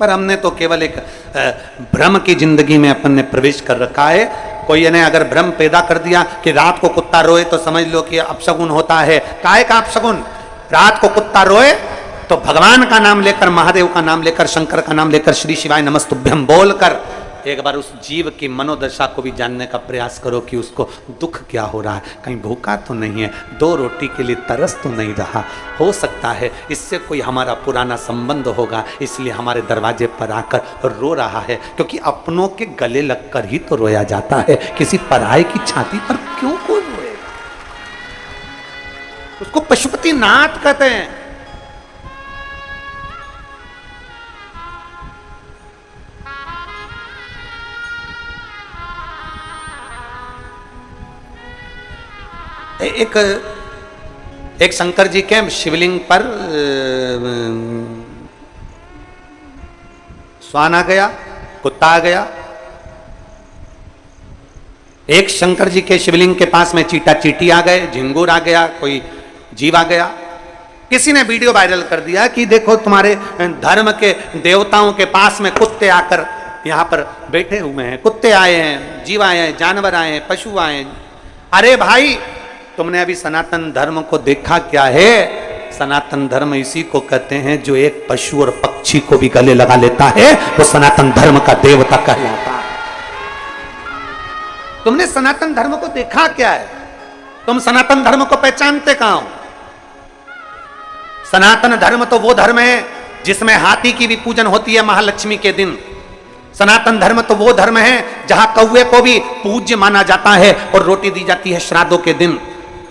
पर हमने तो केवल एक भ्रम की जिंदगी में अपन ने प्रवेश कर रखा है। कोई ने अगर भ्रम पैदा कर दिया कि रात को कुत्ता रोए तो समझ लो कि अपशगुन होता है। काहे का अपशगुन? रात को कुत्ता रोए तो भगवान का नाम लेकर, महादेव का नाम लेकर, शंकर का नाम लेकर, श्री शिवाय नमस्तुभ्यम बोलकर एक बार उस जीव की मनोदशा को भी जानने का प्रयास करो कि उसको दुख क्या हो रहा है, कहीं भूखा तो नहीं है, 2 रोटी के लिए तरस तो नहीं रहा। हो सकता है इससे कोई हमारा पुराना संबंध होगा, इसलिए हमारे दरवाजे पर आकर रो रहा है, क्योंकि अपनों के गले लगकर ही तो रोया जाता है, किसी पराये की छाती पर क्यों कोई रोएगा। उसको पशुपति नाथ कहते हैं। एक शंकर जी के शिवलिंग पर श्वान आ गया, कुत्ता आ गया। एक शंकर जी के शिवलिंग के पास में चीटा चीटी आ गए, झिंगुर आ गया, कोई जीव आ गया। किसी ने वीडियो वायरल कर दिया कि देखो तुम्हारे धर्म के देवताओं के पास में कुत्ते आकर यहां पर बैठे हुए हैं, कुत्ते आए हैं, जीव आए हैं, जानवर आए हैं, पशु आए हैं। अरे भाई, तुमने अभी सनातन धर्म को देखा क्या है? सनातन धर्म इसी को कहते हैं जो एक पशु और पक्षी को भी गले लगा लेता है, वो सनातन धर्म का देवता कहलाता है। तुमने सनातन धर्म को देखा क्या है? तुम सनातन धर्म को पहचानते कहां हो? सनातन धर्म तो वो धर्म है जिसमें हाथी की भी पूजन होती है महालक्ष्मी के दिन। सनातन धर्म तो वो धर्म है जहां कौवे को भी पूज्य माना जाता है और रोटी दी जाती है श्राद्धों के दिन।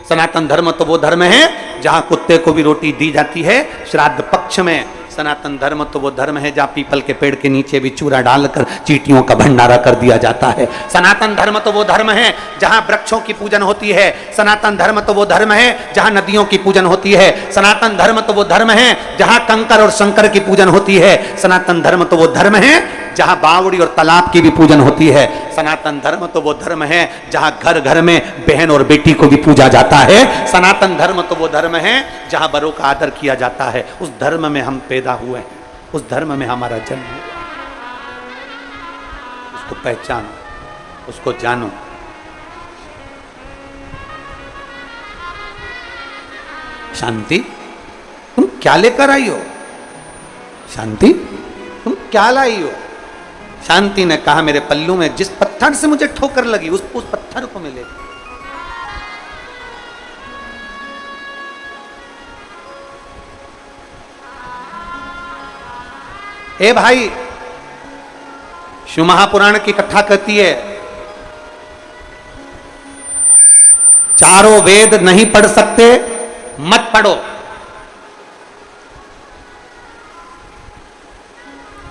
सनातन धर्म तो वो धर्म है जहां कुत्ते को भी रोटी दी जाती है श्राद्ध पक्ष में। सनातन धर्म तो वो धर्म है जहां पीपल के पेड़ के नीचे भी चूरा डालकर चींटियों का भंडारा कर दिया जाता है। सनातन धर्म तो वो धर्म है जहां वृक्षों की पूजन होती है। सनातन धर्म तो वो धर्म है जहां नदियों की पूजन होती है। सनातन धर्म तो वो धर्म है जहां कंकर और शंकर की पूजन होती है। सनातन धर्म तो वो धर्म है जहां बावड़ी और तालाब की भी पूजन होती है। सनातन धर्म तो वो धर्म है जहां घर घर में बहन और बेटी को भी पूजा जाता है। सनातन धर्म तो वो धर्म है जहां बड़ों का आदर किया जाता है। उस धर्म में हम पैदा हुए हैं, उस धर्म में हमारा जन्म हुआ। उसको पहचानो, उसको जानो। शांति, तुम क्या लेकर आई हो? शांति, तुम क्या लाई हो? शांति ने कहा, मेरे पल्लू में जिस पत्थर से मुझे ठोकर लगी उस पत्थर को मिले। ए भाई, शिव महापुराण की कथा कहती है, चारों वेद नहीं पढ़ सकते मत पढ़ो।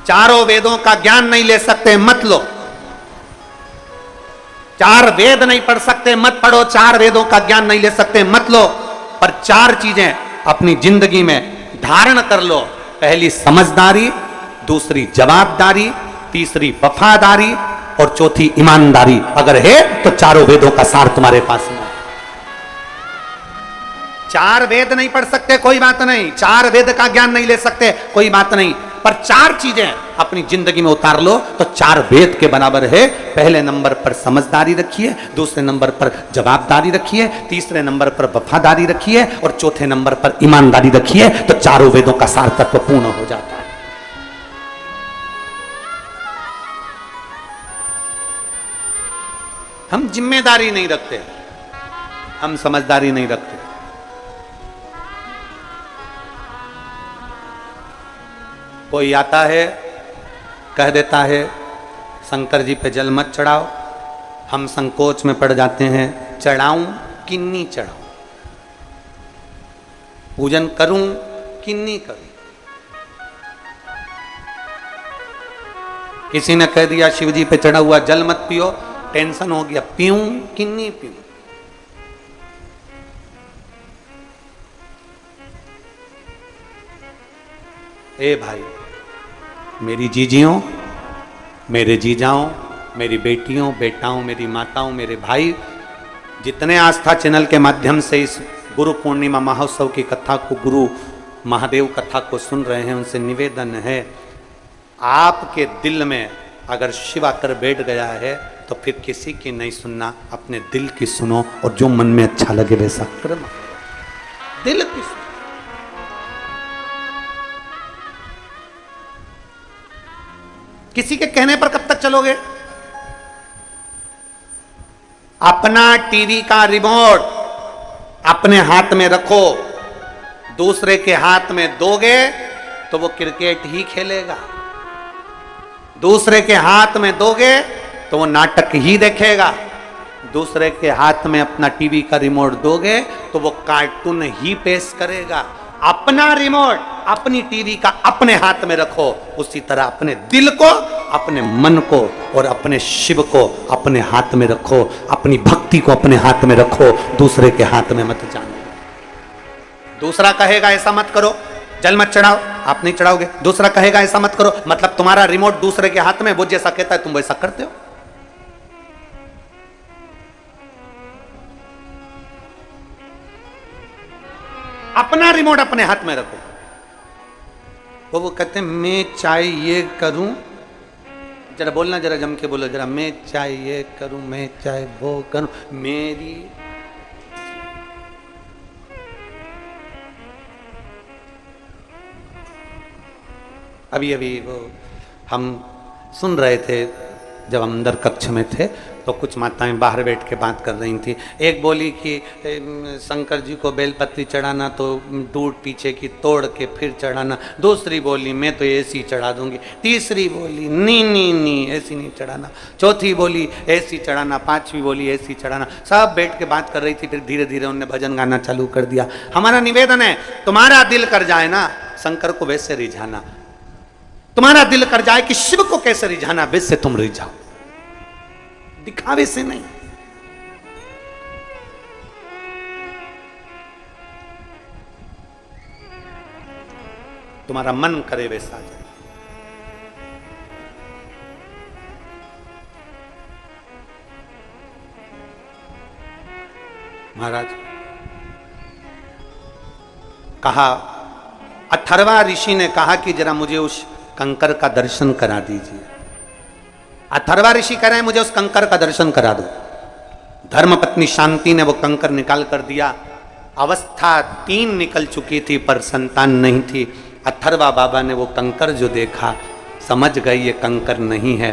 चारों वेदों का ज्ञान नहीं ले सकते मत लो। 4 वेद नहीं पढ़ सकते मत पढ़ो। 4 वेदों का ज्ञान नहीं ले सकते मत लो। पर 4 चीजें अपनी जिंदगी में धारण कर लो। पहली समझदारी, दूसरी जवाबदारी, तीसरी वफादारी और चौथी ईमानदारी अगर है तो चारों वेदों का सार तुम्हारे पास में। 4 वेद नहीं पढ़ सकते कोई बात नहीं, 4 वेद का ज्ञान नहीं ले सकते कोई बात नहीं, पर 4 चीजें अपनी जिंदगी में उतार लो तो 4 वेद के बराबर है। पहले नंबर पर समझदारी रखिए, दूसरे नंबर पर जवाबदारी रखिए, तीसरे नंबर पर वफादारी रखिए और चौथे नंबर पर ईमानदारी रखिए, तो चारों वेदों का सार तत्व पूर्ण हो जाता है। हम जिम्मेदारी नहीं रखते, हम समझदारी नहीं रखते। कोई आता है कह देता है शंकर जी पे जल मत चढ़ाओ, हम संकोच में पड़ जाते हैं, चढ़ाऊं कि नहीं चढ़ाऊं, पूजन करूं कि नहीं करूं। किसी ने कह दिया शिव जी पे चढ़ा हुआ जल मत पियो, टेंशन हो गया, पीऊं कि नहीं पीऊं। ए भाई, मेरी जीजियों, मेरे जीजाओं, मेरी बेटियों, बेटाओं, मेरी माताओं, मेरे भाई, जितने आस्था चैनल के माध्यम से इस गुरु पूर्णिमा महोत्सव की कथा को, गुरु महादेव कथा को सुन रहे हैं, उनसे निवेदन है, आपके दिल में अगर शिव आकर बैठ गया है तो फिर किसी की नहीं सुनना, अपने दिल की सुनो और जो मन में अच्छा लगे वैसा करना। दिल की सुनो। किसी के कहने पर कब तक चलोगे? अपना टीवी का रिमोट अपने हाथ में रखो, दूसरे के हाथ में दोगे तो वो क्रिकेट ही खेलेगा, दूसरे के हाथ में दोगे तो वो नाटक ही देखेगा, दूसरे के हाथ में अपना टीवी का रिमोट दोगे तो वो कार्टून ही पेश करेगा। अपना रिमोट अपनी टीवी का अपने हाथ में रखो, उसी तरह अपने दिल को, अपने मन को और अपने शिव को अपने हाथ में रखो, अपनी भक्ति को अपने हाथ में रखो, दूसरे के हाथ में मत जानो। दूसरा कहेगा ऐसा मत करो, जल मत चढ़ाओ, आप नहीं चढ़ाओगे। दूसरा कहेगा ऐसा मत करो, मतलब तुम्हारा रिमोट दूसरे के हाथ में, वो जैसा कहता है तुम वैसा करते हो। अपना रिमोट अपने हाथ में रखो। वो कहते हैं मैं चाहे ये करूं, जरा बोलना, जरा जम के बोलो जरा, मैं चाहे ये करूं, मैं चाहे वो करूं, मेरी अभी अभी वो हम सुन रहे थे जब हम अंदर कक्ष में थे तो कुछ माताएं बाहर बैठ के बात कर रही थी। एक बोली कि शंकर जी को बेलपत्री चढ़ाना तो दूध पीछे की तोड़ के फिर चढ़ाना, दूसरी बोली मैं तो ऐसी चढ़ा दूंगी, तीसरी बोली नी नी नी ऐसी नहीं चढ़ाना, चौथी बोली ऐसी चढ़ाना, पांचवी बोली ऐसी चढ़ाना। सब बैठ के बात कर रही थी। फिर धीरे धीरे उन्होंने भजन गाना चालू कर दिया। हमारा निवेदन है, तुम्हारा दिल कर जाए ना शंकर को वैसे रिझाना, तुम्हारा दिल कर जाए कि शिव को कैसे रिझाना वैसे तुम रिझाओ, दिखावे से नहीं। तुम्हारा मन करे वैसा जाए। महाराज कहा, अथर्वा ऋषि ने कहा कि जरा मुझे उस कंकर का दर्शन करा दीजिए। अथर्वा ऋषि कह रहे हैं मुझे उस कंकर का दर्शन करा दो। धर्मपत्नी शांति ने वो कंकर निकाल कर दिया। अवस्था 3 निकल चुकी थी पर संतान नहीं थी। अथर्वा बाबा ने वो कंकर जो देखा समझ गए ये कंकर नहीं है,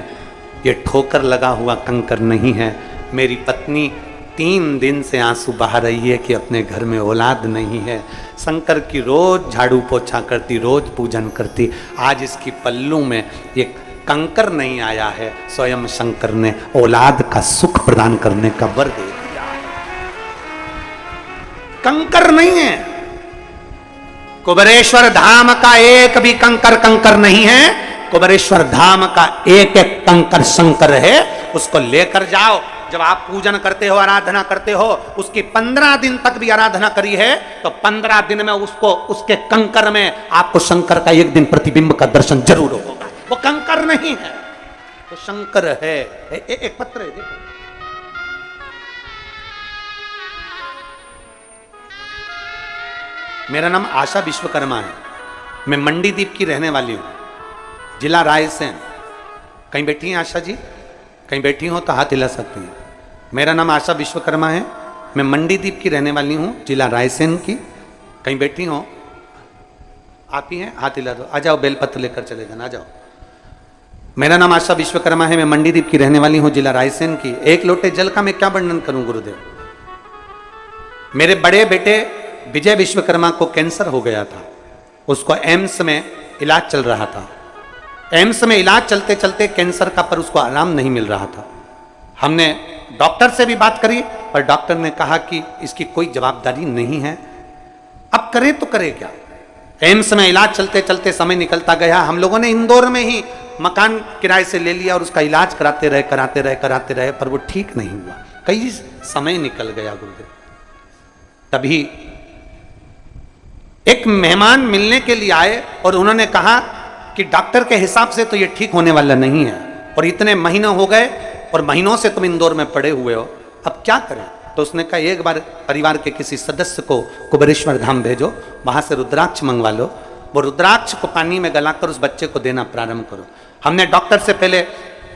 ये ठोकर लगा हुआ कंकर नहीं है। मेरी पत्नी 3 दिन से आंसू बहा रही है कि अपने घर में औलाद नहीं है। शंकर की रोज झाड़ू पोछा करती, रोज पूजन करती, आज इसकी पल्लू में ये कंकर नहीं आया है। स्वयं शंकर ने औलाद का सुख प्रदान करने का वर दे दिया है। कंकर नहीं है, कुबेरेश्वर धाम का एक भी कंकर कंकर नहीं है। कुबेरेश्वर धाम का एक एक कंकर शंकर है, उसको लेकर जाओ। जब आप पूजन करते हो, आराधना करते हो, उसकी 15 दिन तक भी आराधना करी है तो 15 दिन में उसको, उसके कंकर में आपको शंकर का एक दिन प्रतिबिंब का दर्शन जरूर होगा। वो कंकर नहीं है, वो शंकर है। एक पत्र है, देखो। मेरा नाम आशा विश्वकर्मा है, मैं मंडीदीप की रहने वाली हूं, जिला रायसेन। कहीं बैठी हैं आशा जी? कहीं बैठी हो तो हाथ हिला सकती हैं। मेरा नाम आशा विश्वकर्मा है, मैं मंडीदीप की रहने वाली हूँ, जिला रायसेन की। कहीं बैठी हो? आप ही हैं? हाथ हिला दो। आ जाओ, बेलपत्र लेकर चले जाना, आ जाओ। मेरा नाम आशा विश्वकर्मा है, मैं मंडीदीप की रहने वाली हूँ, जिला रायसेन की। एक लोटे जल का मैं क्या वर्णन करूँ गुरुदेव। मेरे बड़े बेटे विजय विश्वकर्मा को कैंसर हो गया था, उसको एम्स में इलाज चल रहा था। एम्स में इलाज चलते चलते कैंसर का पर उसको आराम नहीं मिल रहा था। हमने डॉक्टर से भी बात करी पर डॉक्टर ने कहा कि इसकी कोई जवाबदारी नहीं है। अब करे तो करे क्या। एम्स में इलाज चलते चलते समय निकलता गया। हम लोगों ने इंदौर में ही मकान किराए से ले लिया और उसका इलाज कराते रहे पर वो ठीक नहीं हुआ। कई समय निकल गया गुरुदेव। तभी एक मेहमान मिलने के लिए आए और उन्होंने कहा कि डॉक्टर के हिसाब से तो ये ठीक होने वाला नहीं है और इतने महीने हो गए और महीनों से तुम इंदौर में पड़े हुए हो, अब क्या करें। तो उसने कहा एक बार परिवार के किसी सदस्य को कुबेरेश्वर धाम भेजो, वहां से रुद्राक्ष मंगवा लो, वो रुद्राक्ष को पानी में गलाकर उस बच्चे को देना प्रारंभ करो। हमने डॉक्टर से पहले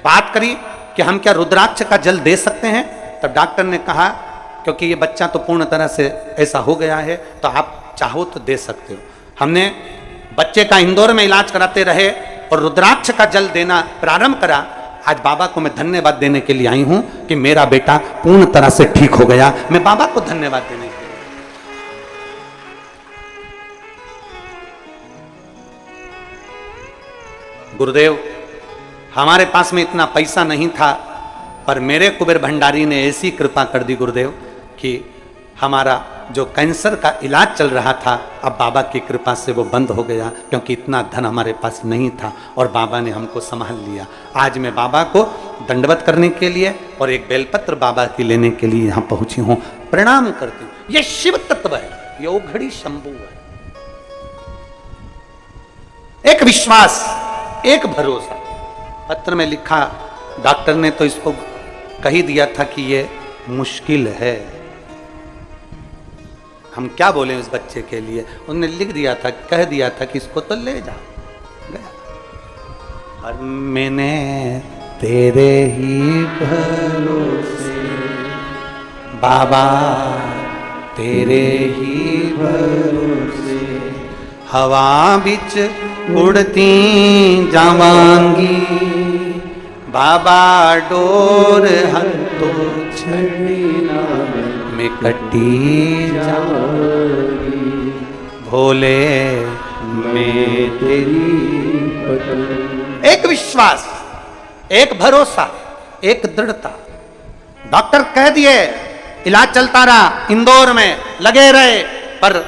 बात करी कि हम क्या रुद्राक्ष का जल दे सकते हैं, तब डॉक्टर ने कहा क्योंकि ये बच्चा तो पूर्ण तरह से ऐसा हो गया है तो आप चाहो तो दे सकते हो। हमने बच्चे का इंदौर में इलाज कराते रहे और रुद्राक्ष का जल देना प्रारंभ करा, आज बाबा को मैं धन्यवाद देने के लिए आई हूं कि मेरा बेटा पूर्ण तरह से ठीक हो गया। मैं बाबा को धन्यवाद देने के लिए। गुरुदेव, हमारे पास में इतना पैसा नहीं था, पर मेरे कुबेर भंडारी ने ऐसी कृपा कर दी गुरुदेव कि हमारा जो कैंसर का इलाज चल रहा था, अब बाबा की कृपा से वो बंद हो गया, क्योंकि इतना धन हमारे पास नहीं था और बाबा ने हमको संभाल लिया। आज मैं बाबा को दंडवत करने के लिए और एक बेलपत्र बाबा की लेने के लिए यहाँ पहुंची हूँ। प्रणाम करती हूँ। ये शिव तत्व है, ये ओघड़ी शंभु है। एक विश्वास, एक भरोसा। पत्र में लिखा, डॉक्टर ने तो इसको कही दिया था कि ये मुश्किल है। हम क्या बोले उस बच्चे के लिए, उन्होंने लिख दिया था, कह दिया था कि इसको तो ले जा। गया। और मैंने तेरे ही भरोसे बाबा, तेरे ही भरोसे हवा बिच उड़ती जावांगी, बाबा डोर हथों छड़ी ना में कटी जाऊंगी, भोले मैं तेरी पत्नी। एक विश्वास, एक भरोसा, एक दृढ़ता। डॉक्टर कह दिए, इलाज चलता रहा, इंदौर में लगे रहे, पर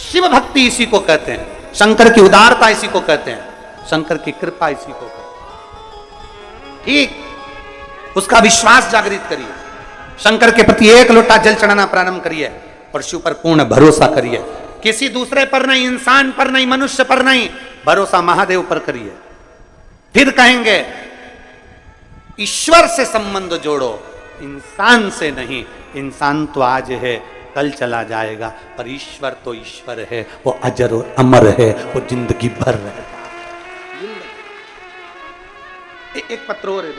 शिव भक्ति इसी को कहते हैं, शंकर की उदारता इसी को कहते हैं, शंकर की कृपा इसी को कहते हैं। ठीक, उसका विश्वास जागृत करिए, शंकर के प्रति एक लोटा जल चढ़ाना प्रारंभ करिए और शिव पर पूर्ण भरोसा करिए। किसी दूसरे पर नहीं, इंसान पर नहीं, मनुष्य पर नहीं, भरोसा महादेव पर करिए। फिर कहेंगे ईश्वर से संबंध जोड़ो, इंसान से नहीं। इंसान तो आज है, कल चला जाएगा, पर ईश्वर तो ईश्वर है, वो अजर और अमर है, वो जिंदगी भर रहेगा। एक पत्र और है।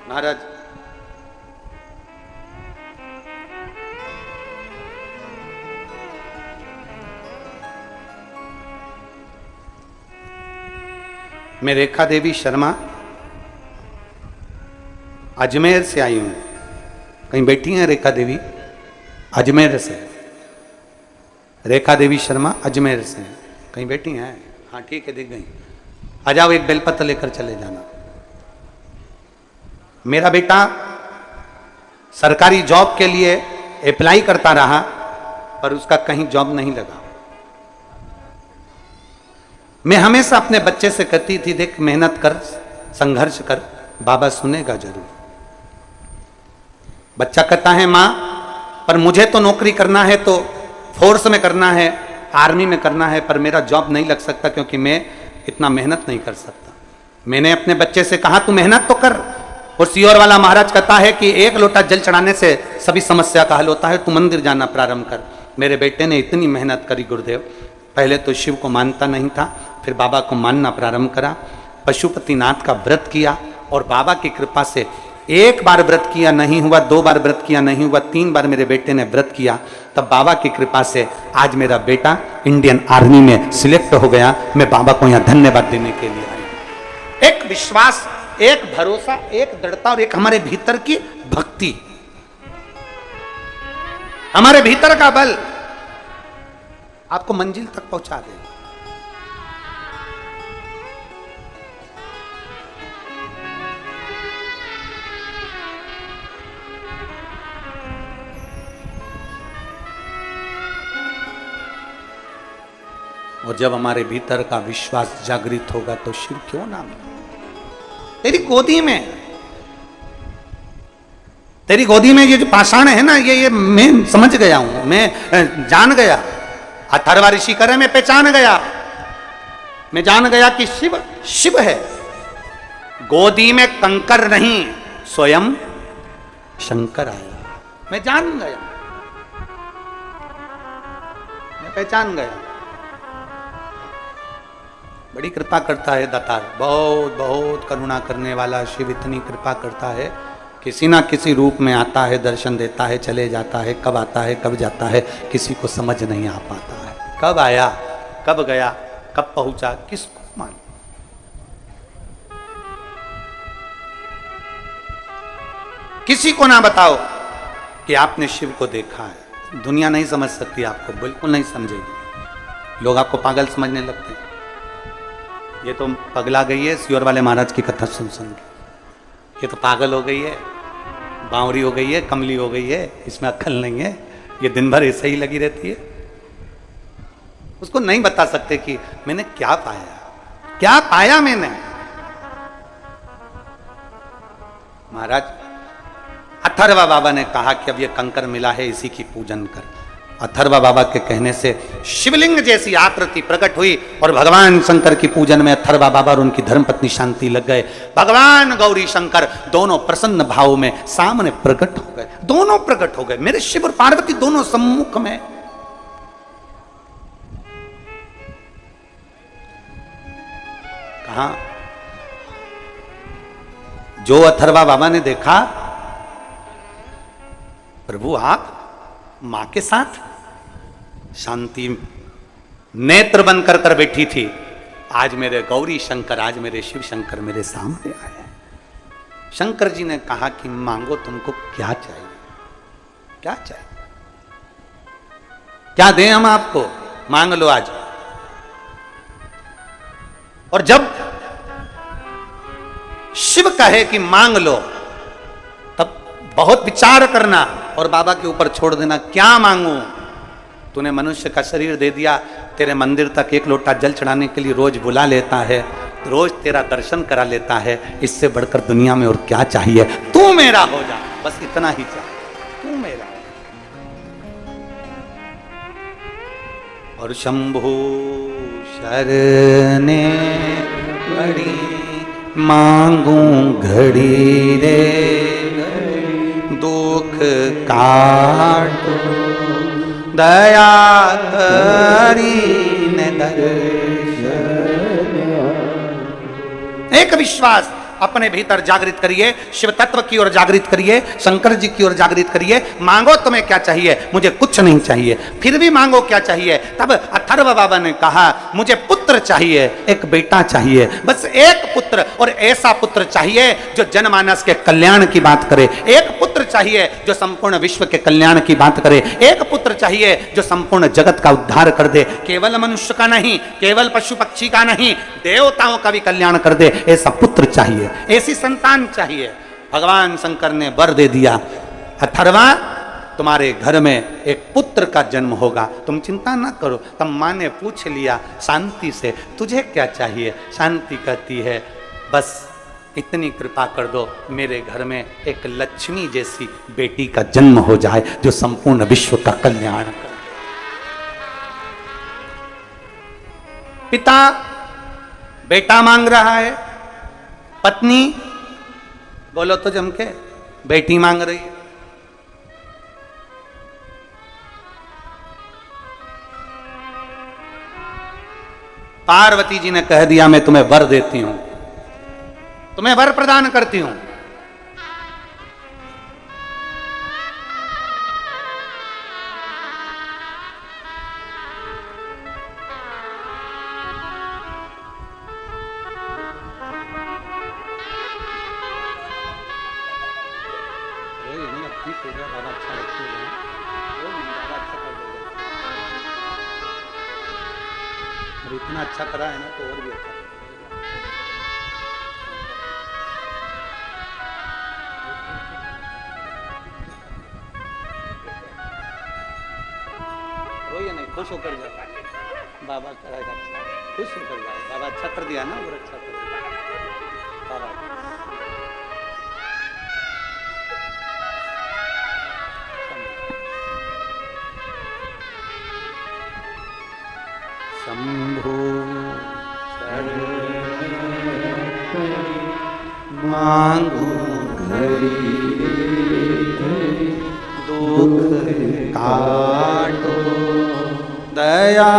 महाराज, मैं रेखा देवी शर्मा अजमेर से आई हूं। कहीं बैठी हैं रेखा देवी? अजमेर से। रेखा देवी शर्मा अजमेर से कहीं बैठी हैं? हाँ ठीक है, दिख गई। आ जाओ, एक बेलपत्र लेकर चले जाना। मेरा बेटा सरकारी जॉब के लिए अप्लाई करता रहा, पर उसका कहीं जॉब नहीं लगा। मैं हमेशा अपने बच्चे से कहती थी, देख मेहनत कर, संघर्ष कर, बाबा सुनेगा जरूर। बच्चा कहता है माँ, पर मुझे तो नौकरी करना है, तो फोर्स में करना है, आर्मी में करना है, पर मेरा जॉब नहीं लग सकता क्योंकि मैं इतना मेहनत नहीं कर सकता। मैंने अपने बच्चे से कहा तू मेहनत तो कर। और सियोर वाला महाराज कहता है कि एक लोटा जल चढ़ाने से सभी समस्या का हल होता है, तू मंदिर जाना प्रारंभ कर। मेरे बेटे ने इतनी मेहनत करी गुरुदेव, पहले तो शिव को मानता नहीं था, फिर बाबा को मानना प्रारंभ करा, पशुपतिनाथ का व्रत किया, और बाबा की कृपा से एक बार व्रत किया नहीं हुआ, 2 बार व्रत किया नहीं हुआ, 3 बार मेरे बेटे ने व्रत किया, तब बाबा की कृपा से आज मेरा बेटा इंडियन आर्मी में सिलेक्ट हो गया। मैं बाबा को यहाँ धन्यवाद देने के लिए आई। एक विश्वास, एक भरोसा, एक दृढ़ता और एक हमारे भीतर की भक्ति, हमारे भीतर का बल आपको मंजिल तक पहुंचा देगा। और जब हमारे भीतर का विश्वास जागृत होगा तो शिव क्यों ना मिले। तेरी गोदी में, तेरी गोदी में ये जो पाषाण है ना, ये मैं समझ गया हूं, मैं जान गया। अथर्व ऋषि करे मैं पहचान गया, मैं जान गया कि शिव शिव है। गोदी में कंकर नहीं, स्वयं शंकर आया। मैं जान गया, मैं पहचान गया। बड़ी कृपा करता है दातार, बहुत बहुत करुणा करने वाला शिव इतनी कृपा करता है, किसी ना किसी रूप में आता है, दर्शन देता है, चले जाता है, कब आता है कब जाता है किसी को समझ नहीं आ पाता है, कब आया कब गया कब पहुंचा किसको मालूम। किसी को ना बताओ कि आपने शिव को देखा है, दुनिया नहीं समझ सकती, आपको बिल्कुल नहीं समझेगी, लोग आपको पागल समझने लगते हैं। ये तो पगला गई है सियोर वाले महाराज की कथा सुन सुन के, ये तो पागल हो गई है, बावरी हो गई है, कमली हो गई है, इसमें अक्ल नहीं है, ये दिन भर ऐसे ही लगी रहती है। उसको नहीं बता सकते कि मैंने क्या पाया मैंने। महाराज अथर्वा बाबा ने कहा कि अब ये कंकर मिला है, इसी की पूजन कर। अथर्वा बाबा के कहने से शिवलिंग जैसी आकृति प्रकट हुई और भगवान शंकर की पूजन में अथर्वा बाबा और उनकी धर्मपत्नी शांति लग गए। भगवान गौरी शंकर दोनों प्रसन्न भाव में सामने प्रकट हो गए, दोनों प्रकट हो गए, मेरे शिव और पार्वती दोनों सम्मुख में। कहा जो अथर्वा बाबा ने देखा, प्रभु आप मां के साथ शांति नेत्र बंद कर बैठी थी, आज मेरे गौरी शंकर, आज मेरे शिव शंकर मेरे सामने आए। शंकर जी ने कहा कि मांगो, तुमको क्या चाहिए, क्या चाहिए, क्या दें हम आपको, मांग लो आज। और जब शिव कहे कि मांग लो, तब बहुत विचार करना और बाबा के ऊपर छोड़ देना, क्या मांगू, तूने मनुष्य का शरीर दे दिया, तेरे मंदिर तक एक लोटा जल चढ़ाने के लिए रोज बुला लेता है, रोज तेरा दर्शन करा लेता है, इससे बढ़कर दुनिया में और क्या चाहिए, तू मेरा हो जा, बस इतना ही चाहिए, तू मेरा। और शंभु शरणे घड़ी मांगू घड़ी रे, दुख काटो दया करीने दर्शन। एक विश्वास अपने भीतर जागृत करिए, शिव तत्व की ओर जागृत करिए, शंकर जी की ओर जागृत करिए। मांगो तुम्हें क्या चाहिए, मुझे कुछ नहीं चाहिए, फिर भी मांगो क्या चाहिए। तब अथर्व बाबा ने कहा मुझे पुत्र चाहिए, एक बेटा चाहिए, बस एक पुत्र, और ऐसा पुत्र चाहिए जो जनमानस के कल्याण की बात करे, एक पुत्र चाहिए जो संपूर्ण विश्व के कल्याण की बात करे, एक पुत्र चाहिए जो संपूर्ण जगत का उद्धार कर दे, केवल मनुष्य का नहीं, केवल पशु पक्षी का नहीं, देवताओं का भी कल्याण कर दे, ऐसा पुत्र चाहिए, ऐसी संतान चाहिए। भगवान शंकर ने वर दे दिया, अथर्वा तुम्हारे घर में एक पुत्र का जन्म होगा, तुम चिंता ना करो। तब मां ने पूछ लिया शांति से, तुझे क्या चाहिए। शांति कहती है बस इतनी कृपा कर दो, मेरे घर में एक लक्ष्मी जैसी बेटी का जन्म हो जाए जो संपूर्ण विश्व का कल्याण करे। पिता बेटा मांग रहा है, पत्नी बोलो तो जम के बेटी मांग रही है। पार्वती जी ने कह दिया मैं तुम्हें वर देती हूं, तुम्हें वर प्रदान करती हूं। इतना अच्छा करा है ना तो और भी अच्छा। रोइए नहीं, खुश होकर जाओ, बाबा करेगा अच्छा, खुश होकर जाओ, बाबा अच्छा कर दिया ना, और अच्छा कर दिया बाबा। शंभो मांगो घड़ी दुख काटो दया